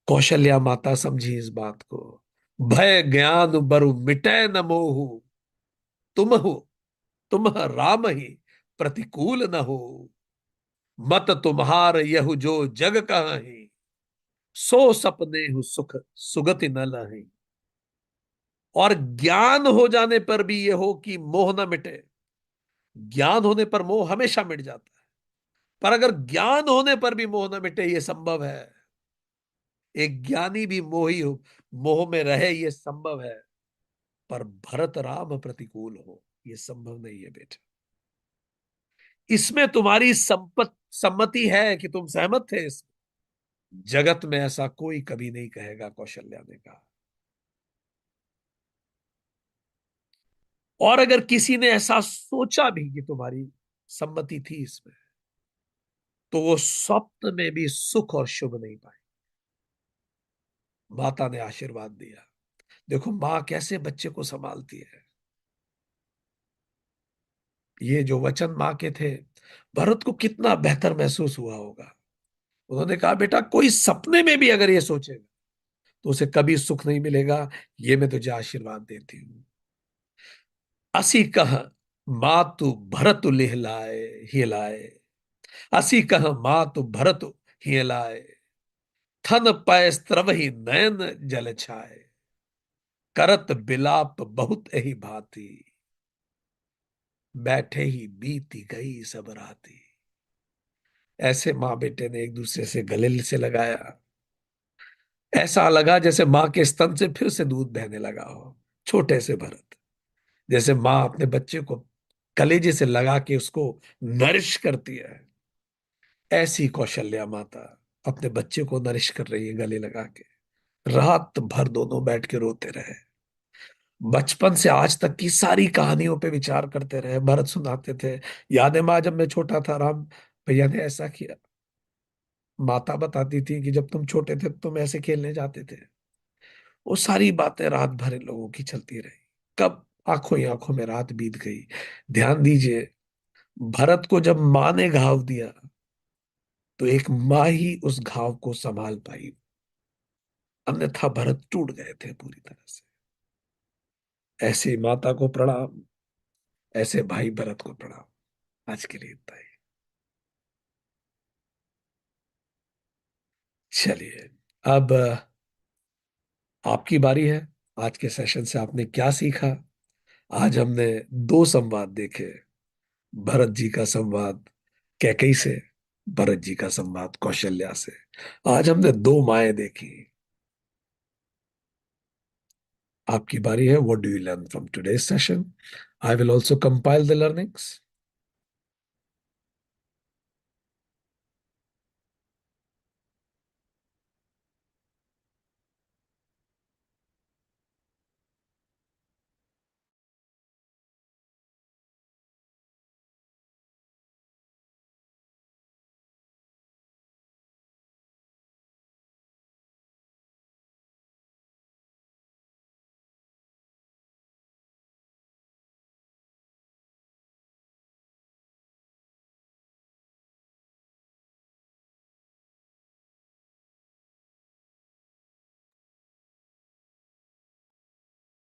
कौशल्या माता समझी इस बात को। भय ज्ञान बरु मिटै न मोहु। तुम हो, तुम राम ही प्रतिकूल न हो। मत तुम्हार यहु जो जग कहाही। सो सपने हु सुख सुगति न लही। और ज्ञान हो जाने पर भी ये हो कि मोह न मिटे। ज्ञान होने पर मोह हमेशा मिट जाता है, पर अगर ज्ञान होने पर भी मोह न मिटे, ये संभव है। एक ज्ञानी भी मोही हो, मोह में रहे, ये संभव है। पर भरत राम प्रतिकूल हो, ये संभव नहीं है बेटा। इसमें तुम्हारी सम्मति है कि तुम सहमत थे इसमें। जगत में ऐसा कोई कभी नहीं कहेगा, कौशल्या ने कहा। और अगर किसी ने ऐसा सोचा भी कि तुम्हारी सम्मति थी इसमें, तो वो स्वप्न में भी सुख और शुभ नहीं पाए। माता ने आशीर्वाद दिया। देखो माँ कैसे बच्चे को संभालती है। ये जो वचन माँ के थे, भरत को कितना बेहतर महसूस हुआ होगा। उन्होंने कहा, बेटा कोई सपने में भी अगर ये सोचेगा, तो उसे कभी सुख नहीं मिलेगा। ये मैं तुझे आशीर्वाद देती हूँ। असी कह मातु भरत लिहलाए हिलाए। असी कह मातु भरत हिलाए। थन पै स्त्रवहि नयन जल छाए। करत बिलाप बहुत ही भांति। बैठे ही बीती गई सब राती। ऐसे माँ बेटे ने एक दूसरे से गले से लगाया। ऐसा लगा जैसे माँ के स्तन से फिर से दूध बहने लगा हो। छोटे से भरत, जैसे माँ अपने बच्चे को कलेजे से लगा के उसको नरिश करती है, ऐसी कौशल्या माता अपने बच्चे को नरिश कर रही है गले लगा के। रात भर दोनों बैठ के रोते रहे। बचपन से आज तक की सारी कहानियों पे विचार करते रहे। भरत सुनाते थे, याद है माँ जब मैं छोटा था, राम भैया ने ऐसा किया। माता बताती थी कि जब तुम छोटे थे तुम ऐसे खेलने जाते थे। वो सारी बातें रात भर इन लोगों की चलती रही। कब आंखों ही आंखों में रात बीत गई। ध्यान दीजिए, भरत को जब माँ ने घाव दिया, तो एक माँ ही उस घाव को संभाल पाई, अन्यथा भरत टूट गए थे पूरी तरह से। ऐसे माता को प्रणाम, ऐसे भाई भरत को प्रणाम। आज के लिए इतना ही। चलिए, अब आपकी बारी है। आज के सेशन से आपने क्या सीखा? आज हमने दो संवाद देखे। भरत जी का संवाद कैकई से, भरत जी का संवाद कौशल्या से। आज हमने दो माएं देखी। आपकी बारी है। What do you learn from today's session? I will also compile the learnings.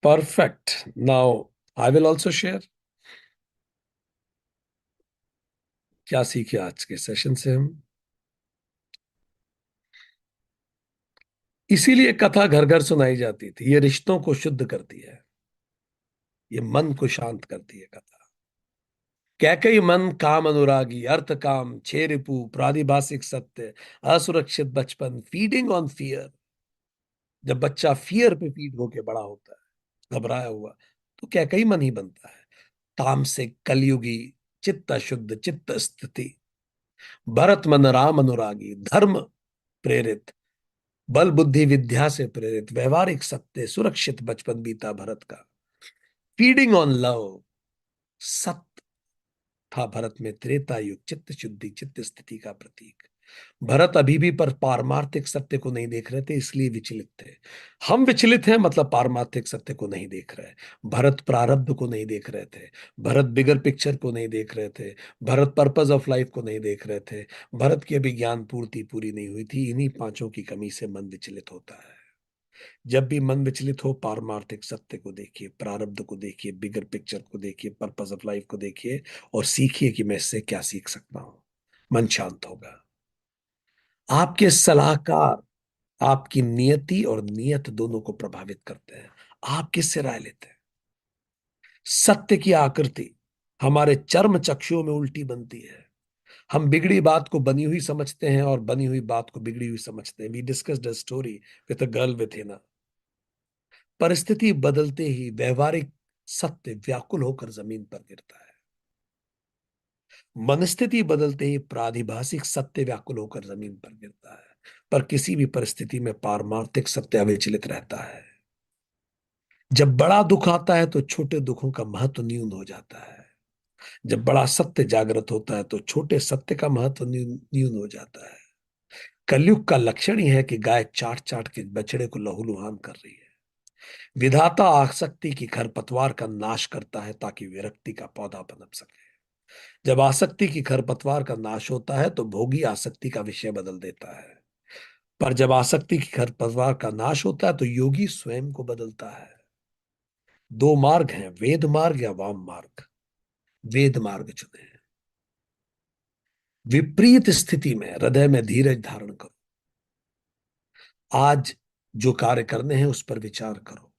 Perfect. Now I will also share क्या सीखे आज के सेशन से हम। इसीलिए कथा घर घर सुनाई जाती थी, ये रिश्तों को शुद्ध करती है, ये मन को शांत करती है कथा। कैकई मन काम अनुरागी, अर्थ काम छे रिपु, प्रादिभाषिक सत्य, असुरक्षित बचपन, फीडिंग ऑन फियर। जब बच्चा फियर पे फीड होके बड़ा होता है, घबराया हुआ, तो कैकई मन ही बनता है। ताम से कलयुगी, चित्त शुद्ध चित्त स्थिति, भरत मन राम अनुरागी, धर्म प्रेरित, बल बुद्धि विद्या से प्रेरित, व्यवहारिक सत्य, सुरक्षित बचपन बीता भरत का, फीडिंग ऑन लव, सत्य था भरत में त्रेता युग, चित्त शुद्धि चित्त स्थिति का प्रतीक। भरत अभी भी पर पारमार्थिक सत्य को नहीं देख रहे थे, इसलिए विचलित थे। हम विचलित हैं, मतलब पारमार्थिक सत्य को नहीं देख रहे। भरत प्रारब्ध को नहीं देख रहे थे, भरत बिगर पिक्चर को नहीं देख रहे थे, भरत पर्पस ऑफ लाइफ को नहीं देख रहे थे। भरत की अभी ज्ञान पूर्ति पूरी नहीं हुई थी। इन्हीं पांचों की कमी से मन विचलित होता है। जब भी मन विचलित हो, पारमार्थिक सत्य को देखिए, प्रारब्ध को देखिए, बिगर पिक्चर को देखिए, पर्पस ऑफ लाइफ को देखिए, और सीखिए कि मैं इससे क्या सीख सकता हूं। मन शांत होगा। आपके सलाहकार आपकी नियति और नियत दोनों को प्रभावित करते हैं। आप किससे राय लेते हैं? सत्य की आकृति हमारे चर्म चक्षुओं में उल्टी बनती है। हम बिगड़ी बात को बनी हुई समझते हैं और बनी हुई बात को बिगड़ी हुई समझते हैं। We discussed a story with a girl with Hina. परिस्थिति बदलते ही व्यवहारिक सत्य व्याकुल होकर जमीन पर गिरता है। मनस्थिति बदलते ही प्रादिभाषिक सत्य व्याकुल होकर जमीन पर गिरता है। पर किसी भी परिस्थिति में पारमार्थिक सत्य अविचलित रहता है। जब बड़ा दुख आता है तो छोटे दुखों का महत्व न्यून हो जाता है। जब बड़ा सत्य जागृत होता है तो छोटे सत्य का महत्व न्यून न्यून हो जाता है। कलयुग का लक्षण ही है कि गाय चाट चाट के बछड़े को लहूलुहान कर रही है। विधाता आसक्ति की खरपतवार का नाश करता है ताकि विरक्ति का पौधा पनप सके। जब आसक्ति की खरपतवार का नाश होता है तो भोगी आसक्ति का विषय बदल देता है। पर जब आसक्ति की खरपतवार का नाश होता है तो योगी स्वयं को बदलता है। दो मार्ग हैं, वेद मार्ग या वाम मार्ग। वेद मार्ग चुने। विपरीत स्थिति में हृदय में धीरज धारण करो। आज जो कार्य करने हैं उस पर विचार करो।